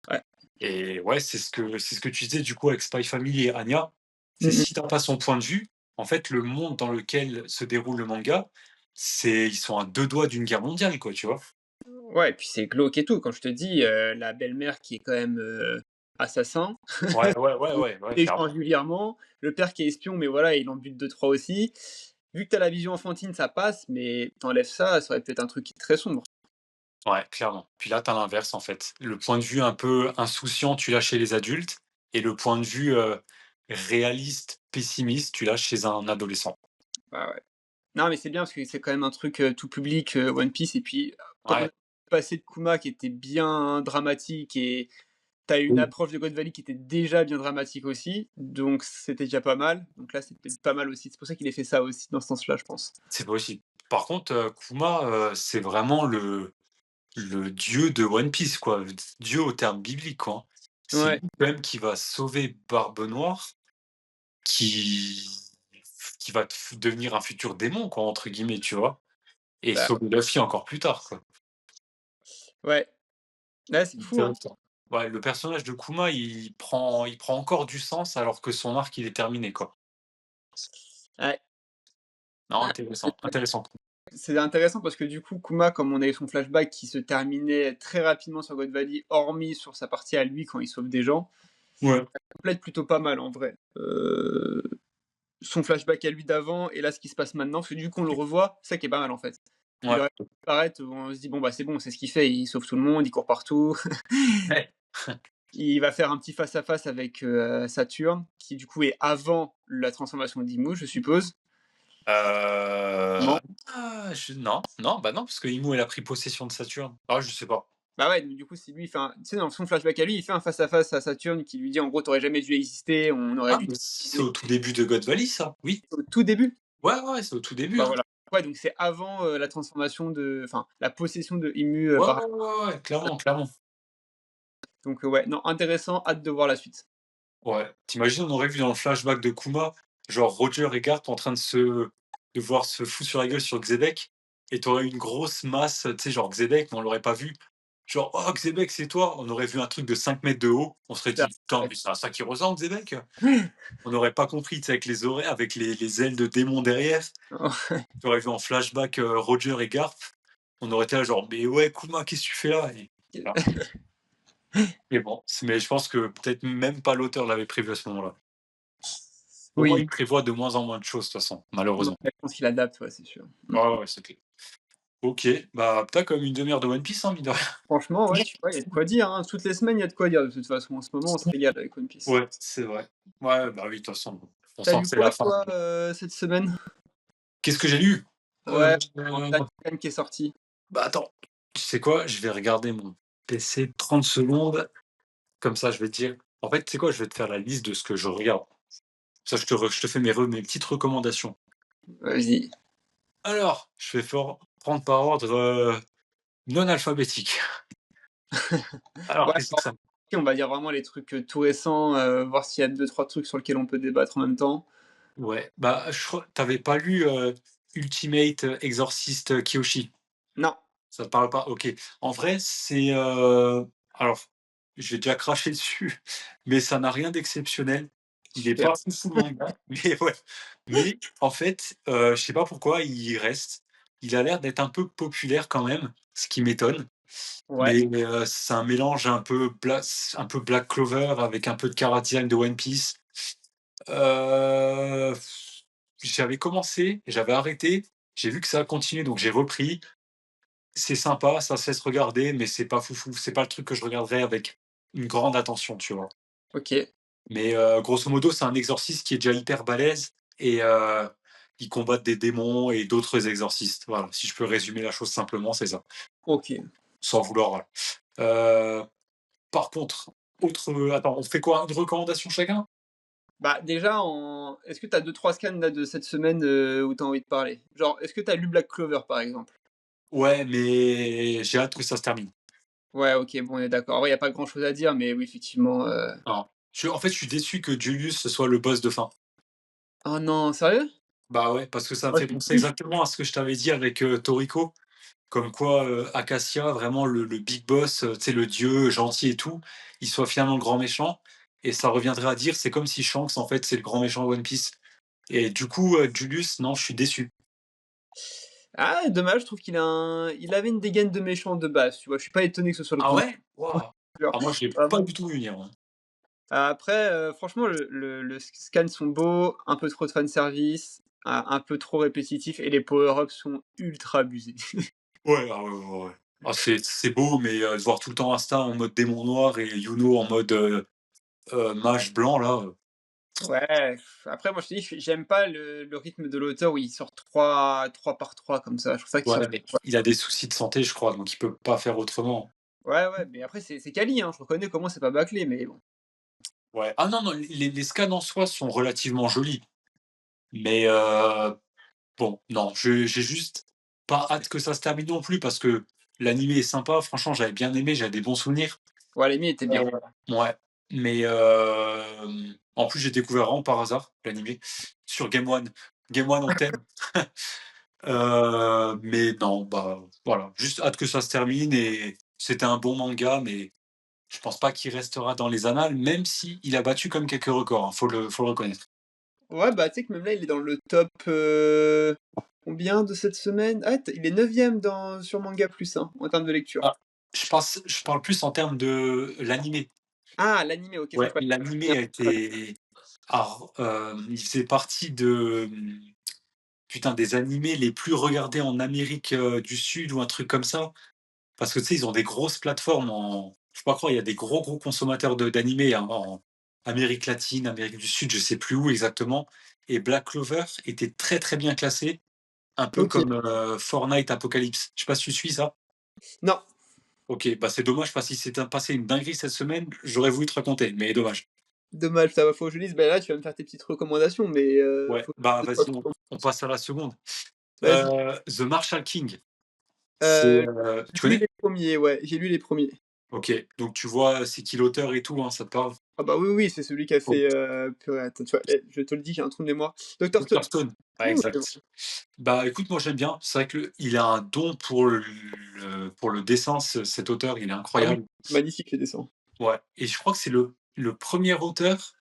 Ouais. Et ouais, c'est ce que tu disais du coup avec Spy Family et Anya, c'est Mmh si mh. tu pas son point de vue, en fait, le monde dans lequel se déroule le manga, ils sont à 2 doigts d'une guerre mondiale, quoi, tu vois? Ouais et puis c'est glauque et tout. Quand je te dis, la belle-mère qui est quand même, assassin, Ouais, ouais, ouais, qui ouais, ouais, échange clairement. régulièrement, le père qui est espion, mais voilà, il en bute 2-3 aussi. Vu que tu as la vision enfantine, ça passe, mais tu enlèves ça, ça aurait pu être un truc qui est très sombre. Ouais, clairement. Puis là, tu as l'inverse, en fait. Le point de vue un peu insouciant, tu l'as chez les adultes et le point de vue, réaliste, pessimiste, tu l'as chez un adolescent. Bah, ouais. Non, mais c'est bien parce que c'est quand même un truc, tout public, One Piece et puis, quand on Ouais. a passé de Kuma qui était bien dramatique et tu as une Oui. approche de God Valley qui était déjà bien dramatique aussi, donc c'était déjà pas mal. Donc là, c'est peut-être pas mal aussi. C'est pour ça qu'il ait fait ça aussi dans ce sens-là, je pense. C'est possible. Par contre, Kuma, c'est vraiment le dieu de One Piece, quoi. Dieu au terme biblique, quoi. C'est lui Ouais, quand même qui va sauver Barbe Noire, qui qui va devenir un futur «démon», quoi, entre guillemets, tu vois? Et bah, sauver Luffy encore plus tard, quoi. ouais. Ouais, c'est fou, hein? Intéressant. Ouais, le personnage de Kuma, il prend encore du sens alors que son arc, il est terminé, quoi. Ouais. Non, Ah, intéressant, intéressant. c'est intéressant parce que du coup, Kuma, comme on a eu son flashback qui se terminait très rapidement sur God Valley, hormis sur sa partie à lui quand il sauve des gens, Ouais, complète plutôt pas mal en vrai. Son flashback à lui d'avant et là ce qui se passe maintenant, parce que du coup on le revoit, c'est ça qui est pas mal en fait. Il ouais. aurait pu paraître, on se dit: «Bon bah c'est bon, c'est ce qu'il fait, il sauve tout le monde, il court partout». Ouais. Il va faire un petit face à face avec, Saturne, qui du coup est avant la transformation d'Imu, je suppose. Heu, Non? non, non, bah, non, parce que Imo, elle a pris possession de Saturne. Ah, je sais pas. Bah ouais, donc du coup si lui il fait un tu sais dans son flashback à lui, il fait un face à face à Saturne qui lui dit en gros: «Tu aurais jamais dû exister, on aurait Ah, dû mais si, c'est t'aimer». au tout début de God Valley, ça, oui. Au tout début? Ouais, ouais, ouais, c'est au tout début, Bah hein. voilà. Ouais donc c'est avant, la transformation de enfin la possession de Imu, Ouais, par ouais, ouais, ouais, clairement, clairement. donc ouais, non intéressant, hâte de voir la suite. Ouais. Tu on aurait vu dans le flashback de Kuma, genre Roger et Garp en train de voir se foutre sur la gueule sur Xebec et tu aurais eu une grosse masse, tu sais, genre Xebec, mais on l'aurait pas vu. Genre: «Oh Xebec, c'est toi!» On aurait vu un truc de 5 mètres de haut. On serait Ça dit: «Putain, mais c'est à ça qu'il ressemble Xebec!» On n'aurait pas compris, tu sais, avec les oreilles, avec les ailes de démon derrière. Tu aurais vu en flashback, Roger et Garp. On aurait été là genre: «Mais ouais, Kuma, qu'est-ce que tu fais là?» et voilà. Mais bon, mais je pense que peut-être même pas l'auteur l'avait prévu à ce moment-là. Pour moi, Oui, il prévoit de moins en moins de choses, de toute façon, ouais, malheureusement. je pense qu'il adapte, ouais, c'est sûr. Ouais, ouais, ouais, c'est clair. OK, bah, tu comme une demi heure de One Piece, hein, mine de rien. Franchement, ouais, tu vois, il y a de quoi dire, hein. Toutes les semaines, il y a de quoi dire de toute façon. En ce moment, on se régale avec One Piece. Ouais, c'est vrai. Ouais, bah, oui, de toute façon, on Tu sent que lu c'est quoi la fin. toi, cette semaine? Qu'est-ce que j'ai lu? Ouais, Heu, l'anime qui est sorti. bah, attends, tu sais quoi? Je vais regarder mon PC 30 secondes, comme ça je vais te dire. En fait, tu sais quoi? Je vais te faire la liste de ce que je regarde. Ça, je te fais mes petites recommandations. Vas-y. Alors, je vais prendre par ordre, non alphabétique. Alors, Ouais, qu'est-ce que ça on va dire vraiment les trucs, tout récents, voir s'il y a deux trois trucs sur lesquels on peut débattre en même temps. ouais, bah, je crois tu pas lu, Ultimate Exorcist Kyoshi? Non, Ça te parle pas? OK. En vrai, c'est, alors, j'ai déjà craché dessus, mais ça n'a rien d'exceptionnel. Il est super. pas foufou le manga, mais ouais. Mais en fait, je sais pas pourquoi il y reste. Il a l'air d'être un peu populaire quand même, ce qui m'étonne. Ouais, Mais, c'est un mélange un peu Black Clover avec un peu de Chara Design de One Piece. Heu, j'avais commencé, j'avais arrêté, j'ai vu que ça a continué, donc j'ai repris. C'est sympa, ça se laisse regarder, mais c'est pas foufou. C'est pas le truc que je regarderais avec une grande attention, tu vois? OK, Mais, grosso modo, c'est un exorciste qui est déjà hyper balèze et ils combattent des démons et d'autres exorcistes. Voilà, si je peux résumer la chose simplement, c'est ça. OK. Sans vouloir, voilà. Heu, par contre, attends, on fait quoi? Une recommandation chacun? Bah, déjà en est-ce que tu as 2-3 scans là de cette semaine, où tu as envie de parler? Genre, est-ce que tu as lu Black Clover, par exemple? Ouais, mais j'ai hâte que ça se termine. Ouais, OK, bon, on est d'accord. Ouais, il y a pas grand-chose à dire, mais oui, effectivement, Non. En fait, je suis déçu que Julius ce soit le boss de fin. oh non, sérieux? Bah, ouais, parce que ça me Moi, fait penser exactement à ce que je t'avais dit avec, Toriko. Comme quoi, Acacia, vraiment le big boss, tu sais, le dieu gentil et tout, il soit finalement le grand méchant et ça reviendrait à dire, c'est comme si Shanks, en fait, c'est le grand méchant de One Piece et du coup, Julius, non, je suis déçu. ah, dommage, je trouve il avait une dégaine de méchant de base, tu vois? Je suis pas étonné que ce soit le Ah grand ouais? Waouh! Ah moi, je l'ai pas vraiment. du tout vu venir, moi. Après, franchement, le scans sont beaux, un peu trop de fanservice, un peu trop répétitif et les power-ups sont ultra abusés. Ouais, ah ouais, ouais, ouais. Ah c'est beau, mais de voir tout le temps Asta en mode démon noir et Yuno en mode, mage blanc là, Ouais, après moi je te dis, j'aime pas le rythme de l'auteur où il sort 3 par 3 comme ça. Je trouve ça qu'il ouais, sort mais il a des soucis de santé, je crois, donc il peut pas faire autrement. ouais, ouais, mais après c'est quali, hein, je reconnais comment c'est pas bâclé, mais bon. Ouais. Ah non, non, les scans en soi sont relativement jolis, mais bon, non, j'ai juste pas hâte que ça se termine non plus parce que l'animé est sympa, franchement, j'avais bien aimé, j'avais des bons souvenirs. Ouais, l'anime était bien. Ouais, mais en plus, j'ai découvert vraiment par hasard l'animé sur Game One. Game One, on t'aime. Mais non, bah, voilà, juste hâte que ça se termine et c'était un bon manga, mais je pense pas qu'il restera dans les annales, même si il a battu comme quelques records, hein, faut le reconnaître. Ouais, bah, tu sais que même là, il est dans le top, combien de cette semaine? Ah, il est 9e dans sur Manga Plus, hein, en termes de lecture. Ah, je parle plus en termes de l'animé. Ah, l'anime, OK, ça je Ouais, crois. l'animé a été alors, il faisait partie de, putain, des animés les plus regardés en Amérique, du Sud ou un truc comme ça. Parce que, tu sais, ils ont des grosses plateformes en je peux pas croire, il y a des gros, gros consommateurs d'animés, hein, en Amérique latine, Amérique du Sud, je sais plus où exactement et Black Clover était très, très bien classé, un peu OK. comme, Fortnite Apocalypse. Je sais pas si tu suis ça? Non, OK, bah, c'est dommage parce qu'il s'est passé une dinguerie cette semaine, j'aurais voulu te raconter, mais dommage. dommage, ça va, faut que je lise. Bah, là, tu vas me faire tes petites recommandations, mais Ouais, faut bah, que je vas-y, on passe à la seconde. vas-y. The Marshall King, c'est, tu J'ai lu connais? les premiers, ouais, j'ai lu les premiers. OK, donc tu vois c'est qui l'auteur et tout, hein, ça te parle? Ah bah, oui, oui, c'est celui qui a Oh, fait, purée, attends, tu vois? Je te le dis, j'ai un trou de mémoire. Docteur Stone. Dr Stone, ouais, Ouais, ouais, exact. Bah, écoute, moi j'aime bien. C'est vrai que il a un don pour le dessin, cet auteur, il est ah oui, incroyable. magnifique les dessins. Ouais et je crois que c'est le premier auteur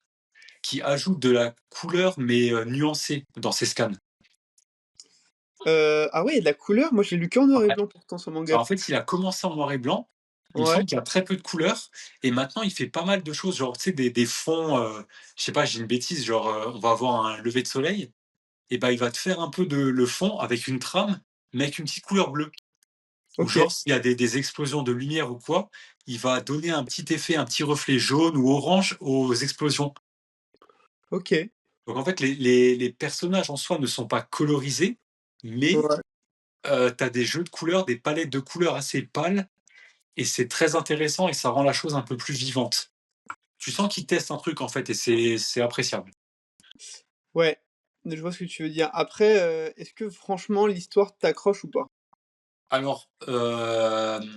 qui ajoute de la couleur, mais nuancée dans ses scans. Ah ouais, il y a de la couleur? Moi, j'ai lu qu'en noir et Ouais. blanc pourtant sur Manga Bah, en Plus. fait, il a commencé en noir et blanc. Il me Ouais, semble qu'il y a très peu de couleurs et maintenant il fait pas mal de choses, genre, tu sais, des fonds, je sais pas, j'ai une bêtise, genre, on va avoir un lever de soleil et bah, il va te faire un peu de le fond avec une trame, mais avec une petite couleur bleue. Ou OK, genre s'il y a des explosions de lumière ou quoi, il va donner un petit effet, un petit reflet jaune ou orange aux explosions. OK, Donc en fait, les personnages en soi ne sont pas colorisés, mais ouais. tu as des jeux de couleurs, des palettes de couleurs assez pâles et c'est très intéressant et ça rend la chose un peu plus vivante. tu sens qu'ils testent un truc, en fait, et c'est appréciable. Ouais, je vois ce que tu veux dire. Après, est-ce que franchement l'histoire t'accroche ou pas? Alors, il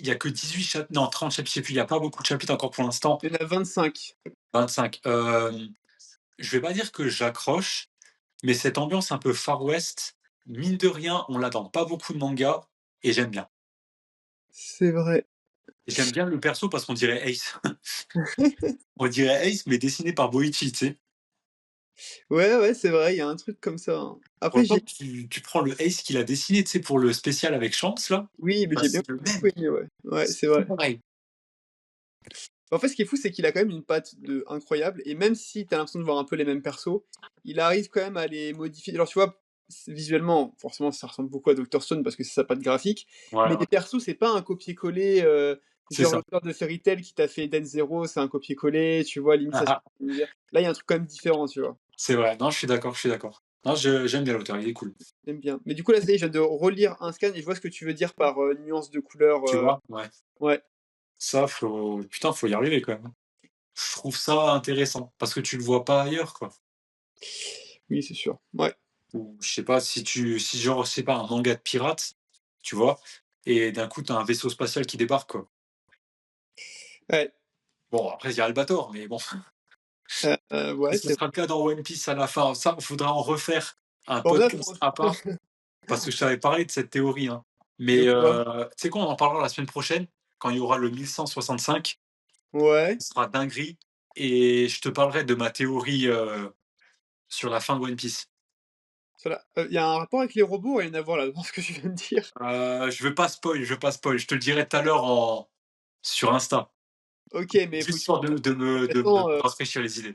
y a que 18 chapitres, non, 30 chapitres, je sais plus, il y a pas beaucoup de chapitres encore pour l'instant, Il y en a 25. 25. Je vais pas dire que j'accroche, mais cette ambiance un peu Far West, mine de rien, on l'a dans pas beaucoup de mangas et j'aime bien. C'est vrai. Et j'aime bien le perso parce qu'on dirait Ace. On dirait Ace, mais dessiné par Boichi, tu sais? Ouais, ouais, c'est vrai, il y a un truc comme ça, hein. Après Autant j'ai que tu prends le Ace qu'il a dessiné, tu sais, pour le spécial avec Shanks là, oui, mais bah, j'ai bien c'est le beaucoup même, aimé, ouais. Ouais, c'est c'est tout vrai. pareil. En fait, ce qui est fou, c'est qu'il a quand même une patte de incroyable et même si tu as l'impression de voir un peu les mêmes persos, il arrive quand même à les modifier. Alors, tu vois, visuellement, forcément, ça ressemble beaucoup à Dr. Stone parce que c'est sa patte graphique, Ouais, mais ouais, les persos, c'est pas un copier-coller, c'est genre ça. l'auteur de Fairy Tail qui t'a fait Dan Zero, c'est un copier-coller, tu vois? Limite, Ah ça suit ah, l'univers. Là, il y a un truc quand même différent, tu vois? c'est vrai. Non, je suis d'accord, je suis d'accord. Non, je j'aime bien l'auteur, il est cool. J'aime bien. Mais du coup, là, ça y est, je viens de relire un scan et je vois ce que tu veux dire par, nuance de couleur, Tu vois? Ouais. ouais, Ça, faut y arriver quand même, hein. Je trouve ça intéressant parce que tu le vois pas ailleurs, quoi. oui, c'est sûr. Ouais, Ou je sais pas, si genre, je sais pas, un manga de pirates, tu vois? Et d'un coup, tu as un vaisseau spatial qui débarque, quoi. ouais, Bon, après, il y a Albator, mais bon. Et ouais, ce c'est sera le cas dans One Piece à la fin. Ça, il faudra en refaire un bon, là, podcast à part, parce que je t'avais parlé de cette théorie, hein. de Mais, quoi? tu sais quoi? On en parlera la semaine prochaine, quand il y aura le 1165. Ouais. Ce sera dinguerie et je te parlerai de ma théorie, sur la fin de One Piece. Cela il y a un rapport avec les robots ou rien à voir là, dans ce que tu viens de dire? Je veux pas spoil, je te le dirai tout à l'heure en sur Insta. OK, mais faut Juste que tu histoire de me intéressant, rafraîchir les idées.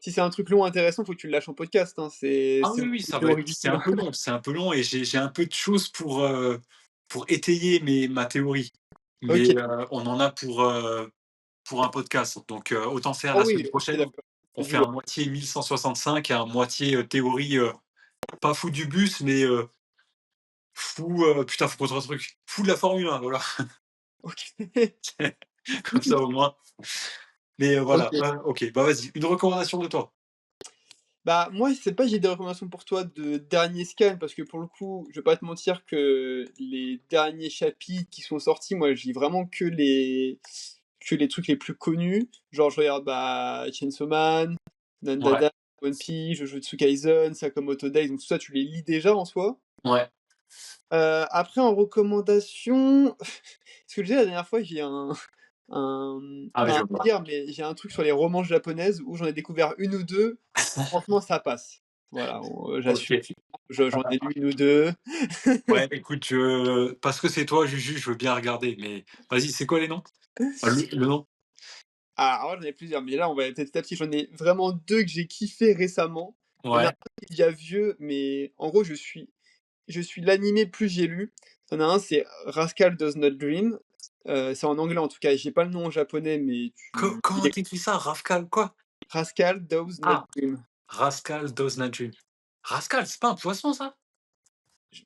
si c'est un truc long intéressant, faut que tu le lâches en podcast, hein, Ah c'est oui, beaucoup oui, plus ça va être original. c'est un peu long et j'ai un peu de choses pour étayer ma théorie. Mais, OK. on en a pour un podcast. Donc, autant faire Ah la oui, semaine OK, prochaine, d'accord. on C'est du fait un lourd. moitié 1165 et un moitié, théorie, pas fou du bus, mais, fou, putain, faut qu'on trouve un truc. Fou de la Formule 1, voilà. OK. Comme ça au moins. Mais, voilà, OK. OK, bah, vas-y, une recommandation de toi? Bah, moi, je sais pas, j'ai des recommandations pour toi de dernier scan parce que pour le coup, je vais pas te mentir que les derniers chapitres qui sont sortis, moi, je lis vraiment que les trucs les plus connus. Genre, je regarde, bah, Chainsaw Man, Ouais, Dandadan, One Piece, Jujutsu Kaisen, Sakamoto Days, donc tout ça, tu les lis déjà en soi. ouais. Après en recommandation, ce que je disais la dernière fois, j'ai un Ah, mais pas je un vois. délire, mais j'ai un truc sur les romances japonaises où j'en ai découvert une ou 2. Franchement ça passe. Voilà, j'assume, OK. j'en ai lu une ou 2. Ouais, écoute, parce que c'est toi, Juju, je veux bien regarder, mais vas-y, c'est quoi les noms? Ah, le nom? Ah, alors j'en ai plusieurs, mais là on va aller petit à petit. J'en ai vraiment 2 que j'ai kiffé récemment. Il y en a un Ouais, qui est déjà vieux, mais en gros je suis l'animé plus j'ai lu. Il y en a un, c'est Rascal Does Not Dream, c'est en anglais en tout cas, j'ai pas le nom en japonais, mais comment tu écris ça? Rafcal quoi? Rascal Does Not Ah, Dream. Rascal Does Not Dream. Rascal, c'est pas un poisson ça?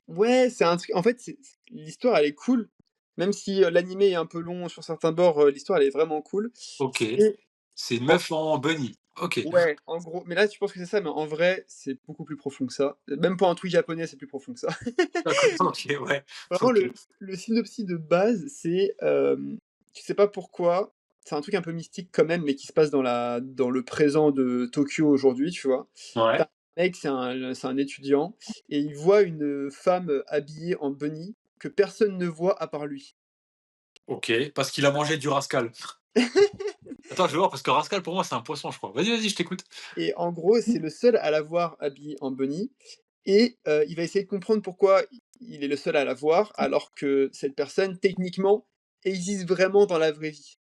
Ouais, c'est un truc en fait, l'histoire elle est cool, même si, l'animé est un peu long sur certains bords, l'histoire elle est vraiment cool. OK. C'est C'est une en meuf en bunny. OK. ouais, en gros, mais là tu penses que c'est ça, mais en vrai, c'est beaucoup plus profond que ça. Même pour un truc japonais, c'est plus profond que ça. D'accord, OK, ouais. Vraiment OK. le synopsis de base, c'est, tu sais pas pourquoi, c'est un truc un peu mystique quand même, mais qui se passe dans le présent de Tokyo aujourd'hui, tu vois? Tu Ouais, un mec, c'est un étudiant et il voit une femme, habillée en bunny que personne ne voit à part lui. OK, parce qu'il a mangé du Rascal. Attends, je vais voir parce que Rascal pour moi c'est un poisson, je crois. Vas-y, vas-y, je t'écoute. Et en gros, c'est le seul à la voir habillée en bunny et il va essayer de comprendre pourquoi il est le seul à la voir, alors que cette personne, techniquement, existe vraiment dans la vraie vie.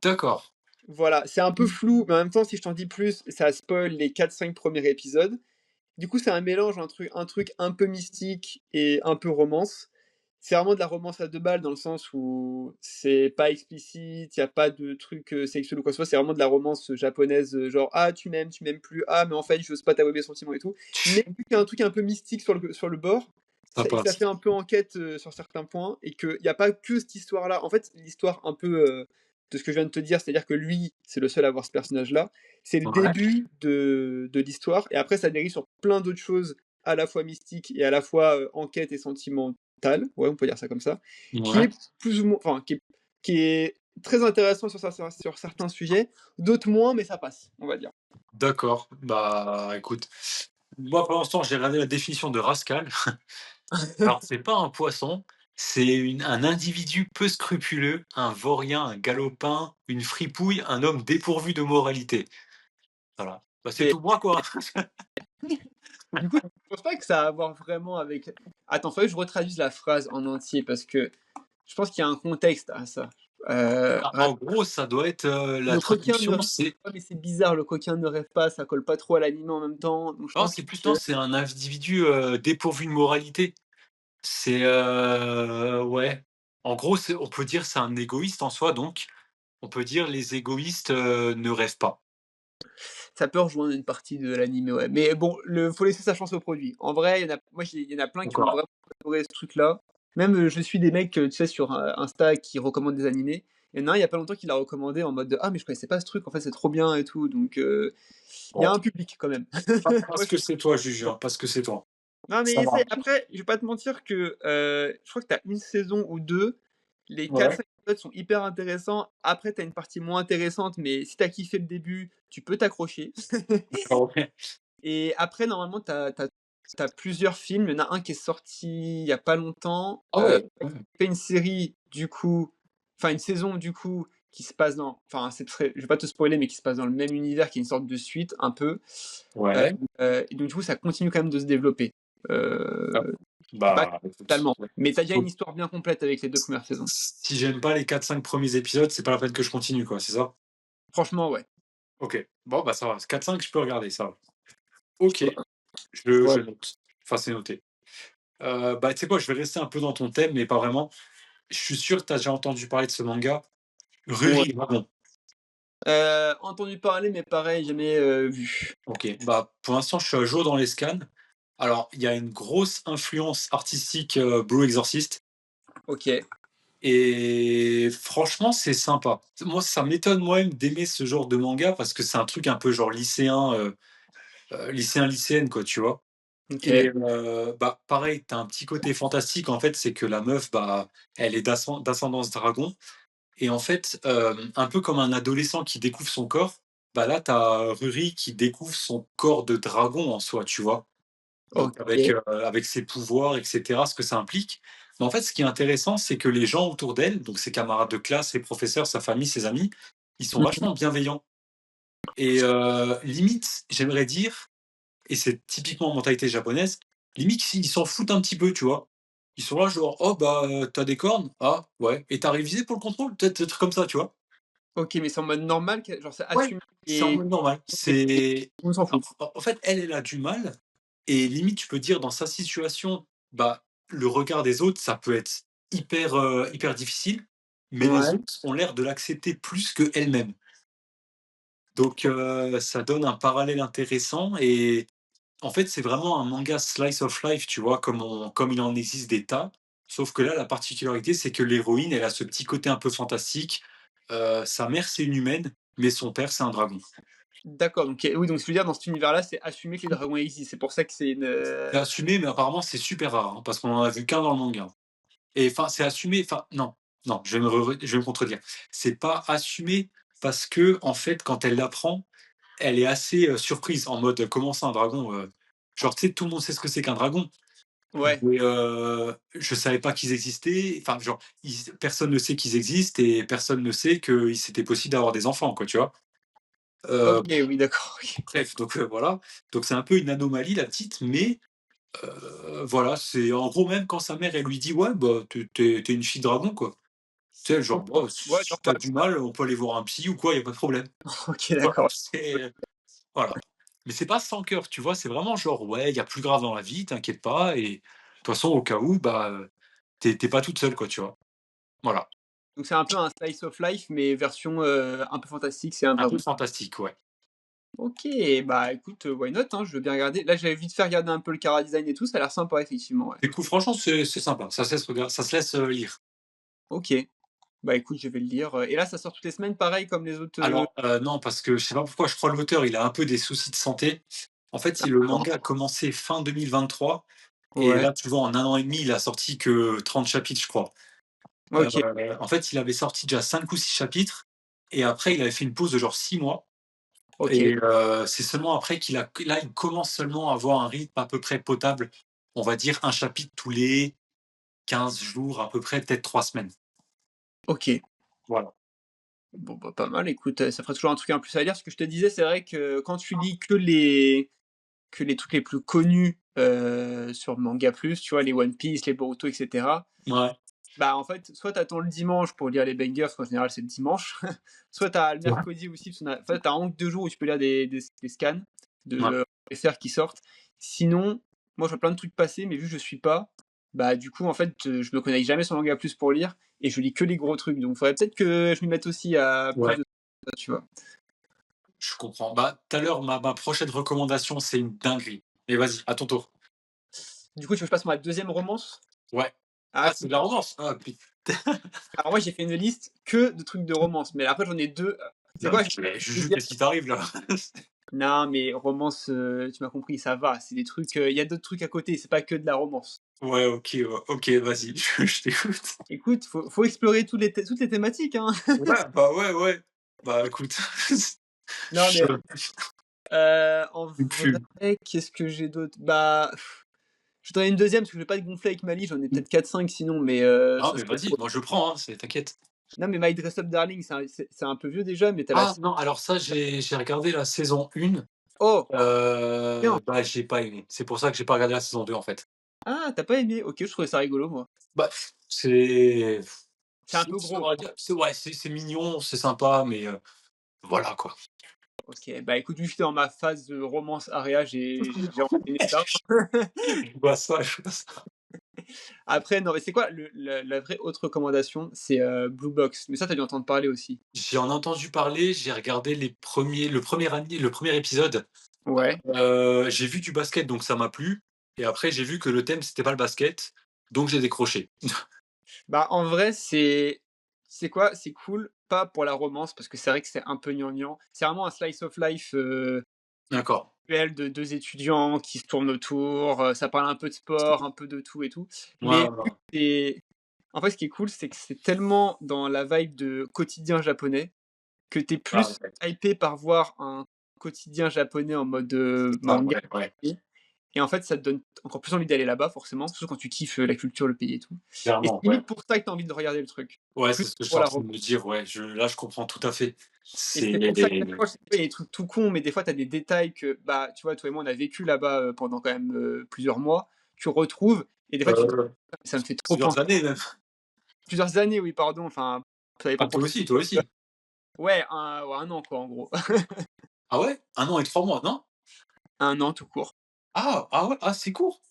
D'accord. Voilà, c'est un peu flou, mais en même temps, si je t'en dis plus, ça spoil les 4-5 premiers épisodes. Du coup, c'est un mélange, un truc un peu mystique et un peu romance. C'est vraiment de la romance à 2 balles dans le sens où c'est pas explicite, il y a pas de trucs, sexuels ou quoi que ce soit, c'est vraiment de la romance, japonaise, genre: «Ah, tu m'aimes plus. Ah, mais en fait, j'ose pas t'avouer mes sentiments et tout». Mais vu qu'il y a un truc un peu mystique sur le bord, Ça ça et que ça passe. fait un peu enquête, sur certains points et qu'il y a pas que cette histoire-là. En fait, l'histoire un peu, de ce que je viens de te dire, c'est-à-dire que lui, c'est le seul à avoir ce personnage-là. C'est le Ouais, début de l'histoire et après ça dérive sur plein d'autres choses, à la fois mystiques et à la fois, enquête et sentimentale, ouais, on peut dire ça comme ça, qui ouais, est plus ou moins enfin, qui est très intéressant sur certains sujets, d'autres moins, mais ça passe, on va dire. d'accord. Bah, écoute, moi, pour l'instant, j'ai regardé la définition de Rascal. Alors, c'est pas un poisson, c'est un individu peu scrupuleux, un vaurien, un galopin, une fripouille, un homme dépourvu de moralité. Voilà. Bah, c'est C'est tout moi, quoi. du coup, je pense pas que ça a à voir vraiment avec attends, faudrait que je retraduise la phrase en entier parce que je pense qu'il y a un contexte à ça. Bah, Ra en gros, ça doit être, la le coquin ne traduction, rêve c'est pas, mais c'est bizarre, le coquin ne rêve pas, ça colle pas trop à l'anime en même temps, donc je non, pense c'est plus que non, c'est un individu, dépourvu de moralité. C'est, ouais. En gros, on peut dire c'est un égoïste en soi, donc on peut dire les égoïstes, ne rêvent pas. ça peut rejoindre une partie de l'anime, ouais. Mais bon, faut laisser sa chance au produit. En vrai, il y en a plein qui ont D'accord. vraiment adoré ce truc-là. Même, je suis des mecs, tu sais, sur, Insta qui recommandent des animés. Il y en a un, il y a pas longtemps, qui l'a recommandé en mode de: «Ah mais je connaissais pas ce truc, en fait, c'est trop bien et tout», donc il y a Bon, un public quand même. pas Moi, parce je que c'est toi, juge, hein, parce que c'est toi. non mais Ça essaye marche. après, je vais pas te mentir que, je crois que tu as 1 saison ou 2, les Ouais. 4-5 épisodes sont hyper intéressants. Après, tu as une partie moins intéressante, mais si tu as kiffé le début, tu peux t'accrocher. D'accord, OK. Et après, normalement, tu as plusieurs films. Il y en a un qui est sorti il y a pas longtemps, Ah ouais, ouais. fait une série du coup enfin une saison du coup qui se passe dans enfin c'est très je vais pas te spoiler, mais qui se passe dans le même univers, qui est une sorte de suite un peu, heu Ouais. et donc du coup, ça continue quand même de se développer. Ah, Heu, pas bah, écoute, totalement, mais tu as déjà une faut histoire bien complète avec les 2 premières saisons. si j'aime pas les 4-5 premiers épisodes, c'est pas la peine que je continue, quoi, c'est ça? Franchement, ouais. OK. Bon, bah, ça va, 4-5, je peux regarder, ça va. OK, je Ouais. note. Enfin, c'est noté. Bah, tu sais quoi? Je vais rester un peu dans ton thème, mais pas vraiment. Je suis sûr que tu as déjà entendu parler de ce manga, Ouais. Ruri Dragon. Entendu parler, mais pareil, jamais, vu. OK, bah, pour l'instant, je suis à jour dans les scans. Alors, il y a une grosse influence artistique, Blue Exorcist OK. et franchement, c'est sympa. Moi, ça m'étonne moi-même d'aimer ce genre de manga parce que c'est un truc un peu genre lycéen, lycéenne, quoi, tu vois? Et OK. bah, pareil, tu as un petit côté fantastique, en fait, c'est que la meuf, bah, elle est d'ascendance dragon et en fait, un peu comme un adolescent qui découvre son corps, bah, là, tu as Ruri qui découvre son corps de dragon en soi, tu vois? Donc OK. avec ses pouvoirs et cetera, ce que ça implique. Mais en fait, ce qui est intéressant, c'est que les gens autour d'elle, donc ses camarades de classe, ses professeurs, sa famille, ses amis, ils sont Mmh. vachement bienveillants et limite, j'aimerais dire et c'est typiquement mentalité japonaise, limite ils s'en foutent un petit peu, tu vois? Ils sont là genre: «Oh bah, tu des cornes? Ah ouais et t'as révisé pour le contrôle?» Peut-être des trucs comme ça, tu vois? OK, mais c'est en mode normal que genre c'est Ouais, assumé c'est en et mode normal. et C'est on s'en en fout? en fait, elle a du mal et limite, tu peux dire dans sa situation, bah, le regard des autres, ça peut être hyper difficile, mais les Ouais. autres ont l'air de l'accepter plus qu'elle-même. Donc ça donne un parallèle intéressant et en fait, c'est vraiment un manga slice of life, tu vois? Comme il en existe des tas, sauf que là, la particularité, c'est que l'héroïne, elle a ce petit côté un peu fantastique. Sa mère, c'est une humaine, mais son père, c'est un dragon. D'accord, donc oui, donc ce que je veux dire dans cet univers-là, c'est assumé que les dragons existent. C'est pour ça que c'est une, C'est assumé, mais apparemment, c'est super rare, hein, parce qu'on en a vu qu'un dans le manga. Et enfin, c'est assumé, enfin, non, non, je vais me contredire. C'est pas assumé parce que en fait, quand elle l'apprend, elle est assez, surprise en mode: «Comment ça un dragon?» genre, tu sais, tout le monde sait ce que c'est qu'un dragon, ouais. mais je savais pas qu'ils existaient, enfin, genre, personne ne sait qu'ils existent et personne ne sait que c'était possible d'avoir des enfants, quoi, tu vois? OK, Heu, oui, d'accord, OK. bref, donc voilà, donc c'est un peu une anomalie, la petite, mais voilà, c'est en gros, même quand sa mère, elle lui dit: «Ouais, bah, tu es une fille dragon, quoi». Tu sais, genre: OK. «Bah, Ouais, si tu normal. du mal, on peut aller voir un psy ou quoi, il y a pas de problème». OK, Voilà, d'accord. c'est voilà. Mais c'est pas sans cœur, tu vois? C'est vraiment genre: «Ouais, il y a plus grave dans la vie, t'inquiète pas et de toute façon, au cas où, bah, tu es pas toute seule, quoi», tu vois? Voilà, Donc c'est un peu un slice of life, mais version, un peu fantastique, c'est un un peu dragon. fantastique, ouais. OK, bah, écoute, why not, hein, je veux bien regarder. Là, j'avais vite fait regarder un peu le chara-design et tout, ça a l'air sympa effectivement, ouais. Du coup, franchement, c'est sympa, ça se laisse lire. OK. Bah, écoute, je vais le lire, et là, ça sort toutes les semaines pareil comme les autres, Alors, non, parce que je sais pas pourquoi, je crois l'auteur, il a un peu des soucis de santé. En fait, le d'accord. manga a commencé fin 2023 et Ouais, là, tu vois, en 1 an et demi, il a sorti que 30 chapitres, je crois. Heu, OK, En fait, il avait sorti déjà 5 ou 6 chapitres et après il avait fait une pause de genre 6 mois et OK, c'est seulement après qu'il a là, il commence seulement à avoir un rythme à peu près potable. On va dire un chapitre tous les 15 jours à peu près, peut-être 3 semaines. OK. Voilà. Bon, bah, pas mal écoute, ça ferait toujours un truc en plus à lire. Ce que je te disais, c'est vrai que quand tu lis que les trucs les plus connus, sur Manga Plus, tu vois? Les One Piece, les Boruto et cetera. Ouais. Bah, en fait, soit tu attends le dimanche pour lire les bangers, parce qu'en général, c'est le dimanche. Soit tu as le Ouais. mercredi aussi, parce qu'on a en fait, tu as 1 ou 2 jours où tu peux lire des scans de, Ouais. FR qui sortent. Sinon, moi, je vois plein de trucs passer, mais vu que je suis pas, bah, du coup, en fait, je me connecte jamais sur Manga Plus pour lire et je lis que les gros trucs. Donc, faudrait peut-être que je m'y mette aussi à plus Ouais. de tu vois? Je comprends. Bah, tout à l'heure, ma prochaine recommandation, c'est une dinguerie. Mais vas-y, à ton tour. Du coup, tu veux que je passe ma deuxième romance? Ouais. Ah, Ah, c'est écoute, de la romance? Ah, alors moi, j'ai fait une liste que de trucs de romance, mais après, j'en ai 2. C'est non, quoi? mais Juju, qu'est-ce qui t'arrive là? Non, mais romance, tu m'as compris, ça va. C'est des trucs, il y a d'autres trucs à côté, c'est pas que de la romance. Ouais, OK, vas-y, je t'écoute. Écoute, faut explorer toutes les thématiques, hein. Ouais, bah, ouais, ouais. Bah, écoute, Non, je mais, en une pub. vrai, qu'est-ce que j'ai d'autre? Bah, je t'en ai une deuxième parce que je vais pas te gonfler avec ma liste, j'en ai peut-être 4-5 sinon, mais, Non, ça mais serait vas-y, trop. moi je prends, hein, t'inquiète. Non, mais My Dress Up Darling, c'est un peu vieux déjà, mais tu as la Ah non, alors ça, j'ai regardé la saison 1, oh! Bien! bah, j'ai pas aimé. C'est pour ça que j'ai pas regardé la saison 2 en fait. Ah, tu as pas aimé? OK, je trouvais ça rigolo, moi. Bah, c'est C'est un peu c'est on gros. va dire, c'est ouais, c'est mignon, c'est sympa, mais voilà quoi. OK, bah, écoute, vu que j'étais dans ma phase de romance aria, j'ai enchaîné ça. Je vois ça, je vois ça. Après, non, mais c'est quoi la vraie autre recommandation? C'est, Blue Box, mais ça, tu as dû entendre parler aussi? J'en ai entendu parler, j'ai regardé le premier épisode. Ouais. J'ai vu du basket, donc ça m'a plu et après j'ai vu que le thème c'était pas le basket, donc j'ai décroché. Bah, en vrai, c'est quoi? C'est cool, pas pour la romance, parce que c'est vrai que c'est un peu gnangnan. C'est vraiment un slice of life, D'accord. réel de 2 étudiants qui se tournent autour, ça parle un peu de sport, un peu de tout et tout. Ouais, Mais ouais, ouais. c'est en fait, ce qui est cool, c'est que c'est tellement dans la vibe de quotidien japonais que tu es Ah plus ouais. hypé par voir un quotidien japonais en mode, Ah manga. ouais, ouais, Et en fait, ça te donne encore plus envie d'aller là-bas forcément, surtout quand tu kiffes, la culture, le pays et tout. Et c'est clairement, ouais. limite pour ça que tu as envie de regarder le truc, Ouais, plus c'est ce que je suis pour en la train ro de me dire, ouais, là je comprends tout à fait. et C'est c'est pour ça qu'à chaque fois, je sais pas, il y a des trucs tout cons, mais des fois, tu as des détails que, bah, tu vois, toi et moi, on a vécu là-bas, pendant quand même, plusieurs mois. Tu retrouves et des fois, tu te dis: heu, «Ah, ça me fait trop plusieurs penser» années même. plusieurs années, oui, pardon, enfin, ça Ah dépend pour toi qui. aussi, toi aussi? Ouais, ouais, 1 an quoi, en gros. Ah ouais? 1 an et 3 mois, non? 1 an tout court. Ah ouais, ah c'est court?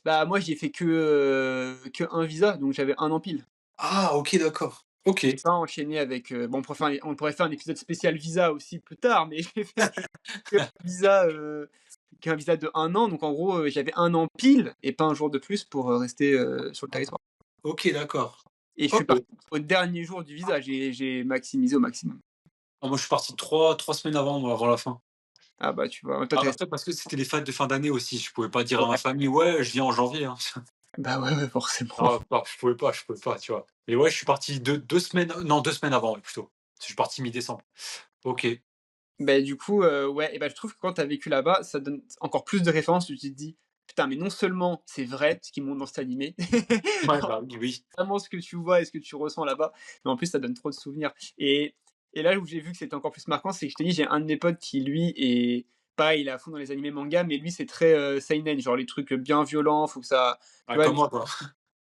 Bah, moi, j'y ai fait que un visa, donc j'avais 1 an pile. Ah OK, d'accord. OK. J'ai pas enchaîné avec, bon, on pourrait faire un épisode spécial visa aussi plus tard, mais j'ai fait que visa, qu'un visa de 1 an, donc en gros, j'avais 1 an pile et pas un jour de plus pour, rester, sur le territoire. OK, d'accord. Et je suis OK. parti au dernier jour du visa, j'ai maximisé au maximum. Ah moi je suis parti trois semaines avant moi, avant la fin. Ah bah, tu vois? Toi, Ah tu resté après parce que c'était les fêtes de fin d'année aussi, je pouvais pas dire à ma ouais, famille: «Ouais, je viens en janvier», hein. bah, ouais, ouais, forcément. Ah bah, je pouvais pas, tu vois? Et ouais, je suis parti 2 semaines, non 2 semaines avant, ouais, plutôt. Je suis parti mi-décembre. OK. Beh, du coup, ouais et bah, je trouve que quand tu as vécu là-bas, ça donne encore plus de références où tu te dis: «Putain, mais non seulement c'est vrai ce qu'ils montrent dans cet animé, Ouais, bah, oui, oui. vraiment ce que tu vois et ce que tu ressens là-bas, mais en plus ça donne trop de souvenirs et là où j'ai vu que c'était encore plus marquant, c'est que je t'ai dit, j'ai un de mes potes qui lui est pareil, il est à fond dans les animés mangas, mais lui c'est très, seinen, genre les trucs, bien violents, faut que ça tu Ah vois? comme moi, quoi.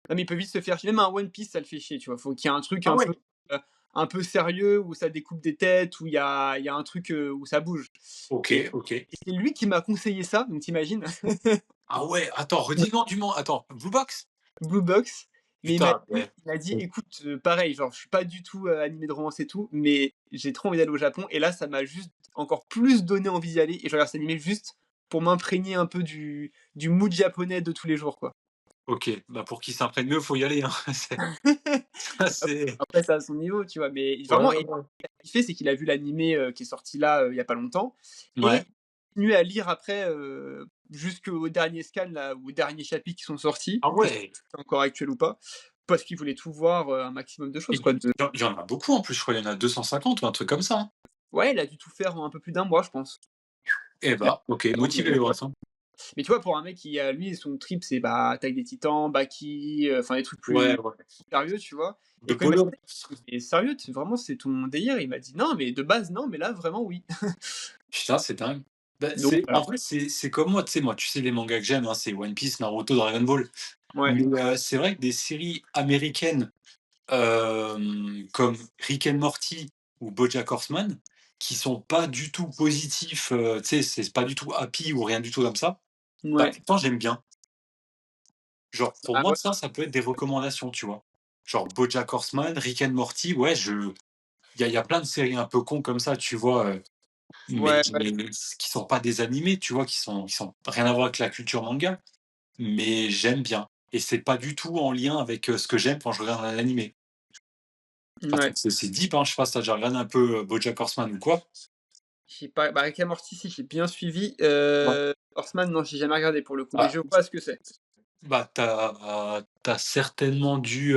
Non mais il peut vite se faire chier, même un One Piece ça le fait chier, tu vois? Faut qu'il y ait un truc Ah ouais? heu, un peu sérieux où ça découpe des têtes, où il y a un truc, où ça bouge OK, et OK. c'est lui qui m'a conseillé ça, donc tu imagines? Ah ouais, attends, redis le nom du attends, Blue Box? Blue Box, mais Putain, ouais. il m'a dit: «Écoute, pareil, genre je suis pas du tout, animé de romance et tout, mais j'ai trop envie d'aller au Japon» et là, ça m'a juste encore plus donné envie d'y aller et je regarde cet animé juste pour m'imprégner un peu du mood japonais de tous les jours, quoi. OK, bah, pour qu'il s'imprègne mieux, faut y aller, hein. C'est ça, c'est Après, c'est à son niveau, tu vois? Mais ouais, vraiment, ouais, et ouais. ce qu'il a kiffé, c'est qu'il a vu l'animé, qui est sorti là, il y a pas longtemps et Ouais. il continue à lire après, jusqu'au dernier scan là, ou aux derniers chapitres qui sont sortis. Ah Je sais ouais! pas si c'est encore actuel ou pas, parce qu'il voulait tout voir, un maximum de Et choses quoi de il y en a beaucoup en plus, je crois, il y en a 250 ou un truc comme ça, hein? ouais, il a dû tout faire en un peu plus d'un mois, je pense. Eh Il a bah, OK, mais motivé le ouais. gosse, hein. Mais tu vois, pour un mec qui a lui, son trip, c'est, bah, Attaque des Titans, Baki, enfin des trucs Ouais, plus ouais. sérieux, tu vois? De Et quand il m'a dit Polo. ça, «Mais sérieux, vraiment c'est ton délire?» Il m'a dit: «Non, mais de base non, mais là vraiment oui». Putain, c'est dingue. Bah, Donc c'est en voilà. vrai, c'est comme moi, tu sais, moi, tu sais les mangas que j'aime, hein, c'est One Piece, Naruto, Dragon Ball. Ouais, Mais, c'est vrai que des séries américaines, comme Rick and Morty ou BoJack Horseman, qui sont pas du tout positifs, tu sais, c'est pas du tout happy ou rien du tout comme ça, bah, ouais. pourtant j'aime bien. Genre, pour Ah moi, ouais, ça peut être des recommandations, tu vois? Genre BoJack Horseman, Rick and Morty, ouais, il y a plein de séries un peu cons comme ça, tu vois? Mais ouais, ouais, qui sont pas des animés, tu vois? Qui sont rien à voir avec la culture manga, mais j'aime bien et c'est pas du tout en lien avec, ce que j'aime quand je regarde un animé. Enfin, ouais. c'est deep, hein, je sais pas si tu as déjà regardé un peu, BoJack Horseman ou quoi? J'ai pas bah, Rick and Morty si, j'ai bien suivi, Ouais. Horseman non, j'ai jamais regardé pour le coup, mais Bah je vois ce que c'est. bah, tu as certainement dû,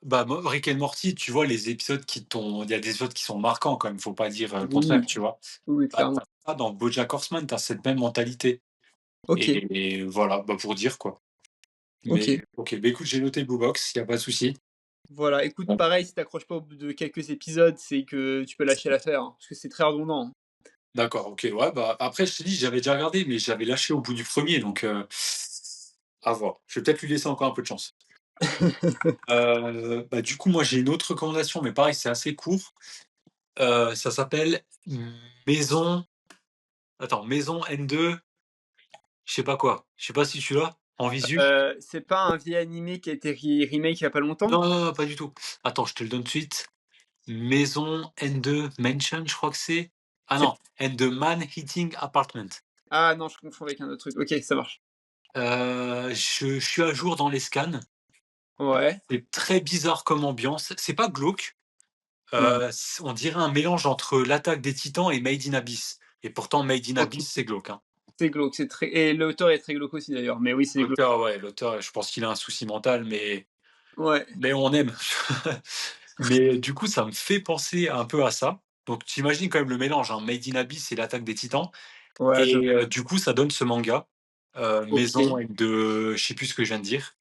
bah, moi, Rick and Morty, tu vois les épisodes qui t'ont il y a des épisodes qui sont marquants quand même, faut pas dire, le contraire, Oui, tu vois? oui, Bah, clairement. tu ça dans BoJack Horseman, tu as cette même mentalité OK, et voilà, bah, pour dire, quoi. OK. Mais OK, bah, écoute, j'ai noté Blue Box, il y a pas de souci. Voilà, écoute, Bon, pareil, si t'accroches pas au bout de quelques épisodes, c'est que tu peux lâcher l'affaire, hein, parce que c'est très redondant, hein. d'accord, OK, ouais, bah, après je t'ai dit, j'avais déjà regardé, mais j'avais lâché au bout du premier, donc à voir. Je vais peut-être lui laisser encore un peu de chance. Bah, du coup, moi, j'ai une autre recommandation, mais pareil, c'est assez court. Ça s'appelle Maison Maison N2, je sais pas quoi. Je sais pas si tu l'as en visu? C'est pas un vieil animé qui a été remake il y a pas longtemps? Non, non, non, pas du tout. Attends, je te le donne de suite. Maison N2 Mansion, je crois que c'est. Ah C'est non, N2 Man Heating Apartment. ah non, je confonds avec un autre truc. OK, ça marche. Je suis à jour dans les scans. Ouais. C'est très bizarre comme ambiance. C'est pas glauque, Mmh. on dirait un mélange entre l'Attaque des Titans et Made in Abyss et pourtant Made in OK. Abyss, c'est glauque, hein. C'est glauque, c'est très et l'auteur est très glauque aussi d'ailleurs, mais oui, c'est glauque. L'auteur, je pense qu'il a un souci mental, Ouais, mais on aime. Mais du coup, ça me fait penser un peu à ça. Donc tu imagines quand même le mélange, hein, Made in Abyss et l'Attaque des Titans ouais, je et du coup, ça donne ce manga, Maison OK, avec de je sais plus ce que je viens de dire,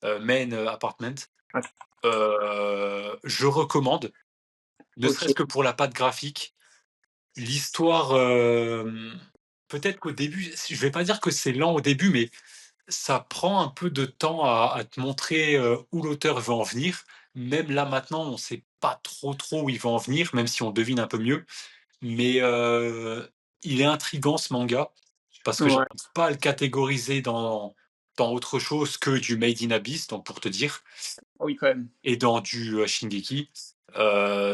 Main Apartment. att Je recommande, ne OK, serait-ce que pour la patte graphique. L'histoire, peut-être qu'au début, je vais pas dire que c'est lent au début, mais ça prend un peu de temps à te montrer, où l'auteur veut en venir. Même là, maintenant, on sait pas trop où il va en venir, même si on devine un peu mieux. Mais, il est intriguant ce manga, parce que ouais. j'arrive pas à le catégoriser dans autre chose que du Made in Abyss, donc pour te dire, Oui, quand même. et dans du, Shingeki.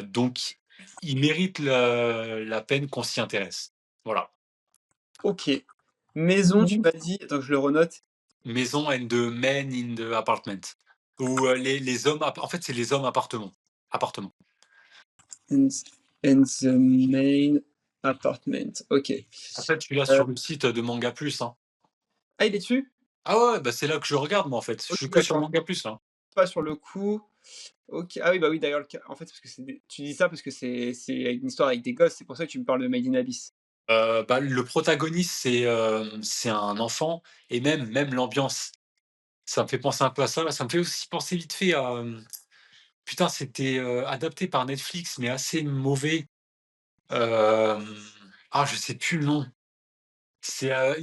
Donc il mérite la peine qu'on s'y intéresse. Voilà. OK. Maison, tu m'as dit attends que je le renote. Maison and the men in the apartment. Ou, les hommes en fait, c'est les hommes appartements. And and the main apartment. OK. Après tu l'as Heu, sur le site de Manga Plus, hein. ah, il est dessus? Ah ouais, ouais, bah, c'est là que je regarde moi, en fait. Je OK, suis que sur d'accord. Manga Plus, là. Pas sur le coup. OK. Ah oui, bah oui, d'ailleurs, le ca en fait, parce que c'est des tu dis ça parce que c'est une histoire avec des gosses, c'est pour ça que tu me parles de Made in Abyss. Bah, le protagoniste, c'est un enfant et même l'ambiance, ça me fait penser un peu à ça. Ça me fait aussi penser vite fait à, putain, c'était, adapté par Netflix, mais assez mauvais. Hem, je sais plus le nom. Il y a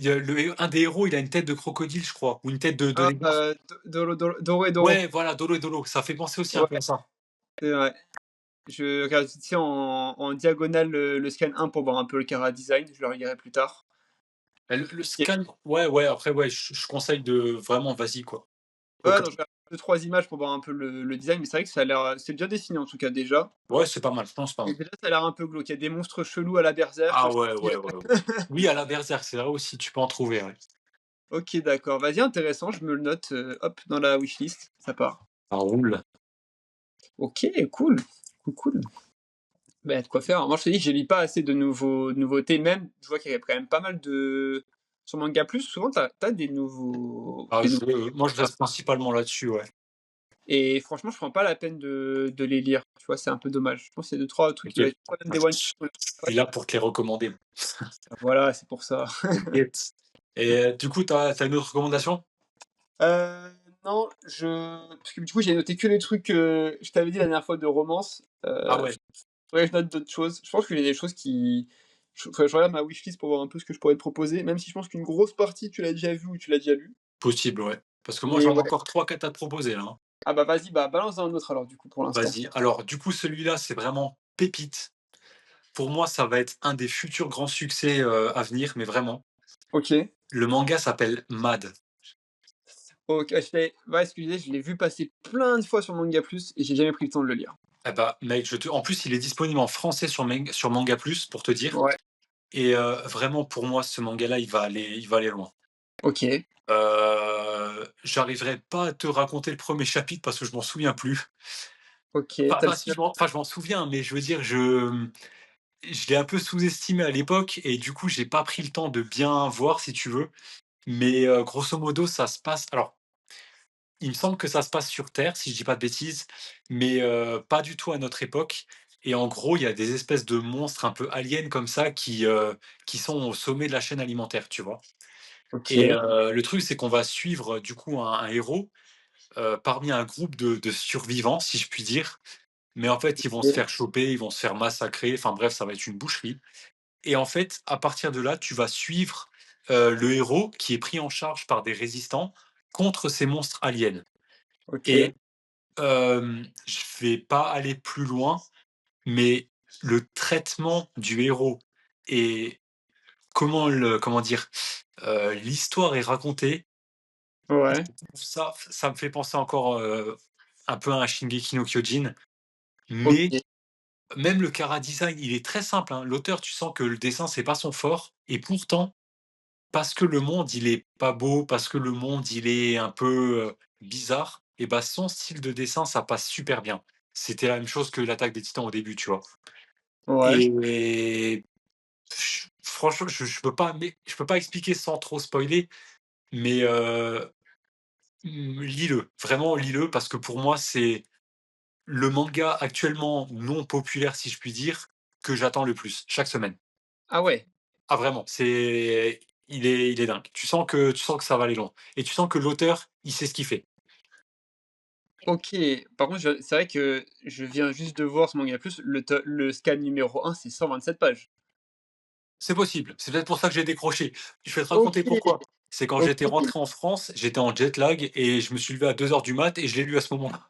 un des héros, il a une tête de crocodile, je crois, ou une tête de Ah, lézard. Doro et Doro. Ouais, voilà, Dolo et Dolo, ça fait penser aussi un Ouais, peu à ça. c'est vrai. Je regarde, tu sais, en diagonale le scan 1 pour voir un peu le chara design, je le regarderai plus tard. Le OK. scan, ouais, ouais, après, ouais, je conseille de vraiment, vas-y, quoi. Au Ouais, cas non, je regarde 2-3 images pour voir un peu le design, mais c'est vrai que ça a l'air, c'est bien dessiné en tout cas déjà. ouais, c'est pas mal, je pense pas Et mal. déjà ça a l'air un peu glauque. Il y a des monstres chelous à la Berserk, Ah je ouais, te dis, ouais, ouais, ouais. Oui, à la Berserk, c'est vrai aussi, tu peux en trouver, ouais. OK, d'accord. Vas-y, intéressant, je me le note, hop, dans la wishlist, ça part. Ça roule. OK, cool. Cool, cool. Bah, y a de quoi faire. Moi, je te dis que je lis pas assez de nouveautés, même, je vois qu'il y a quand même pas mal de sur Manga Plus, souvent tu as Ah des nouveaux moi je reste principalement là-dessus, ouais. et franchement, je prends pas la peine de les lire, tu vois? C'est un peu dommage. Je pense qu'il y a 2-3 trucs qui OK. va être même des one Je shot. suis là pour te les recommander. Voilà, c'est pour ça. T'inquiète. Et du coup, tu as une autre recommandation? Heu, non, parce que du coup, j'ai noté que les trucs que je t'avais dit la dernière fois de romance, Ah ouais, faudrait que je note d'autres choses. Je pense que j'ai des choses qui faudrait que je regarde ma wishlist pour voir un peu ce que je pourrais te proposer, même si je pense qu'une grosse partie, tu l'as déjà vu ou tu l'as déjà lu. possible, ouais. Parce que moi Mais j'en ai ouais. encore 3-4 à te proposer là, hein. Ah bah, vas-y, bah, balance un autre alors du coup pour l'instant. Vas-y. Alors du coup, celui-là, c'est vraiment pépite. Pour moi, ça va être un des futurs grands succès, à venir, mais vraiment. OK. Le manga s'appelle Mad. OK, je fais ouais, ce que je disais, je l'ai vu passer plein de fois sur Manga Plus et j'ai jamais pris le temps de le lire. Eh bah, mec, en plus, il est disponible en français sur Manga Plus, pour te dire. Ouais, Et vraiment, pour moi, ce manga-là, il va aller loin. OK, J'arriverai pas à te raconter le premier chapitre parce que je m'en souviens plus. OK, tu le Enfin si, seum? je m'en souviens, mais je veux dire, je l'ai un peu sous-estimé à l'époque et du coup, j'ai pas pris le temps de bien voir, si tu veux. Mais grosso modo, ça se passe alors, il me semble que ça se passe sur Terre, si je dis pas de bêtises, mais pas du tout à notre époque. Et en gros, il y a des espèces de monstres un peu aliens comme ça qui sont au sommet de la chaîne alimentaire, tu vois? Et OK, le truc, c'est qu'on va suivre du coup un héros, parmi un groupe de survivants, si je puis dire. Mais en fait, ils vont se OK, faire choper, ils vont se faire massacrer, enfin bref, ça va être une boucherie. Et en fait, à partir de là, tu vas suivre, le héros qui est pris en charge par des résistants contre ces monstres aliens. OK, Et je vais pas aller plus loin, mais le traitement du héros et comment dire? L'histoire est racontée, je ouais, trouve ça me fait penser encore, un peu à un Shingeki no Kyojin, mais OK, même le chara-design, il est très simple, hein. L'auteur, tu sens que le dessin, c'est pas son fort et pourtant, parce que le monde, il est pas beau, parce que le monde, il est un peu, bizarre et bah, son style de dessin, ça passe super bien. C'était la même chose que l'Attaque des Titans au début, tu vois? ouais. Et franchement, je peux pas expliquer sans trop spoiler, mais lis-le, vraiment lis-le parce que pour moi, c'est le manga actuellement non populaire, si je puis dire, que j'attends le plus, chaque semaine. Ah ouais, Ah vraiment, il est dingue. Tu sens que ça va aller loin et tu sens que l'auteur, il sait ce qu'il fait. OK. Par contre, c'est vrai que je viens juste de voir sur Manga Plus, le scan numéro 1, c'est 127 pages. C'est possible, c'est peut-être pour ça que j'ai décroché. Je vais te raconter OK, pourquoi. C'est quand j'étais OK. rentré en France, j'étais en jet lag et je me suis levé à 2 heures du mat et je l'ai lu à ce moment-là.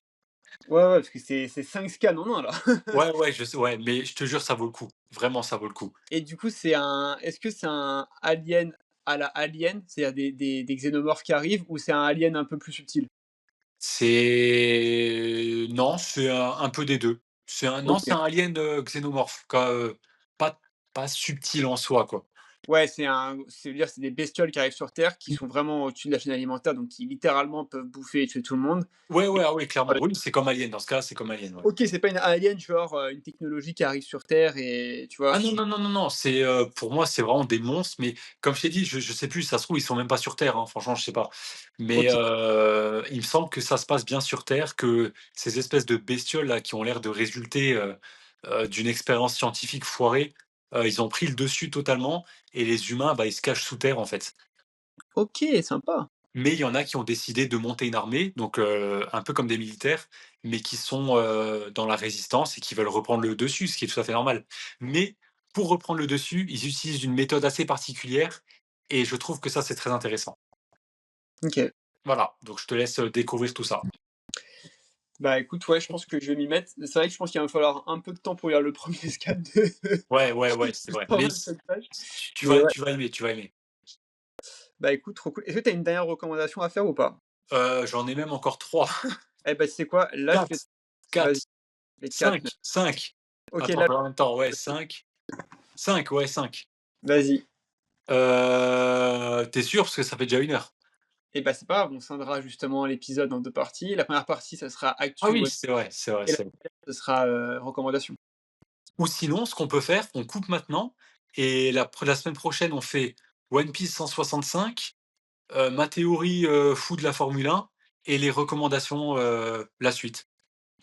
Ouais, ouais, parce que c'est 5 scans en 1 là. Ouais, ouais, je sais, ouais, mais je te jure, ça vaut le coup. Vraiment, ça vaut le coup. Et du coup, est-ce que c'est un alien à la Alien? C'est-à-dire des xénomorphes qui arrivent ou c'est un alien un peu plus subtil? Non, c'est un peu des 2. C'est OK. un alien, xénomorphe, pas subtil en soi, quoi. Ouais, c'est-à-dire c'est des bestioles qui arrivent sur Terre, qui sont vraiment au-dessus de la chaîne alimentaire, donc qui littéralement peuvent bouffer et tuer tout le monde. Ouais, Et ouais, ah oui, clairement. voilà. Oui, c'est comme Alien, dans ce cas, c'est comme Alien, ouais. OK, c'est pas une alien, genre, une technologie qui arrive sur Terre et tu vois? Ah non, non, non, non, non, pour moi, c'est vraiment des monstres, mais comme je t'ai dit, je sais plus, ça se trouve, ils sont même pas sur terre, hein, franchement, je sais pas. Mais OK, il me semble que ça se passe bien sur terre, que ces espèces de bestioles là, qui ont l'air de résulter, d'une expérience scientifique foirée, ils ont pris le dessus totalement et les humains, bah, ils se cachent sous terre, en fait. OK, sympa. Mais il y en a qui ont décidé de monter une armée, donc un peu comme des militaires, mais qui sont, dans la résistance et qui veulent reprendre le dessus, ce qui est tout à fait normal. Mais pour reprendre le dessus, ils utilisent une méthode assez particulière et je trouve que ça, c'est très intéressant. OK. Voilà, donc je te laisse, découvrir tout ça. Bah, écoute, ouais, je pense que je vais m'y mettre. C'est vrai que je pense qu'il va me falloir un peu de temps pour lire le premier scan de Ouais, ouais, ouais, c'est vrai, mais 127 pages. tu Mais vas ouais, tu vas aimer, tu vas aimer. bah, écoute, trop cool. Est-ce que tu as une dernière recommandation à faire ou pas? J'en ai même encore 3, Eh bah, tu sais quoi? Là, je te 4, vas-y, 4, les 4. 5, 5. OK, Attends, là, en même temps, ouais, 5, 5, ouais, 5. vas-y. Tu sûr? Parce que ça fait déjà 1 heure. Et bah, c'est pas grave, on scindera justement l'épisode en 2 parties. La première partie, ça sera Ah actu oui, One c'est vrai, c'est vrai, et la c'est vrai. deuxième, ce sera, recommandations. Ou sinon, ce qu'on peut faire, on coupe maintenant et la semaine prochaine, on fait One Piece 165, ma théorie, fou de la Formule 1 et les recommandations, la suite.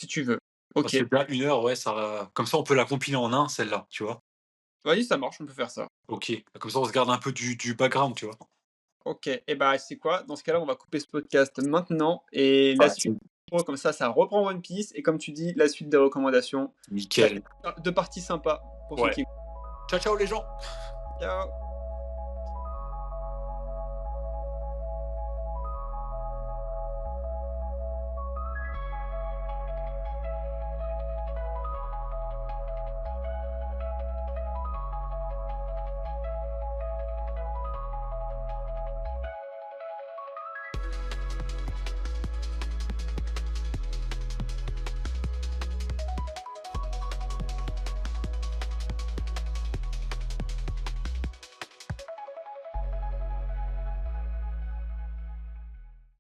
Si tu veux. Parce OK. que déjà 1 heure, ouais, ça comme ça, on peut la compiler en un celle-là, tu vois? Vas-y, ça marche, on peut faire ça. OK, comme ça, on se garde un peu du background, tu vois? OK et bah, c'est quoi? Dans ce cas-là, on va couper ce podcast maintenant et la Ouais, suite, comme ça reprend One Piece et comme tu dis, la suite des recommandations. Ça nickel. fait 2 parties sympas pour ceux Ouais. qui Ciao, ciao les gens! ciao.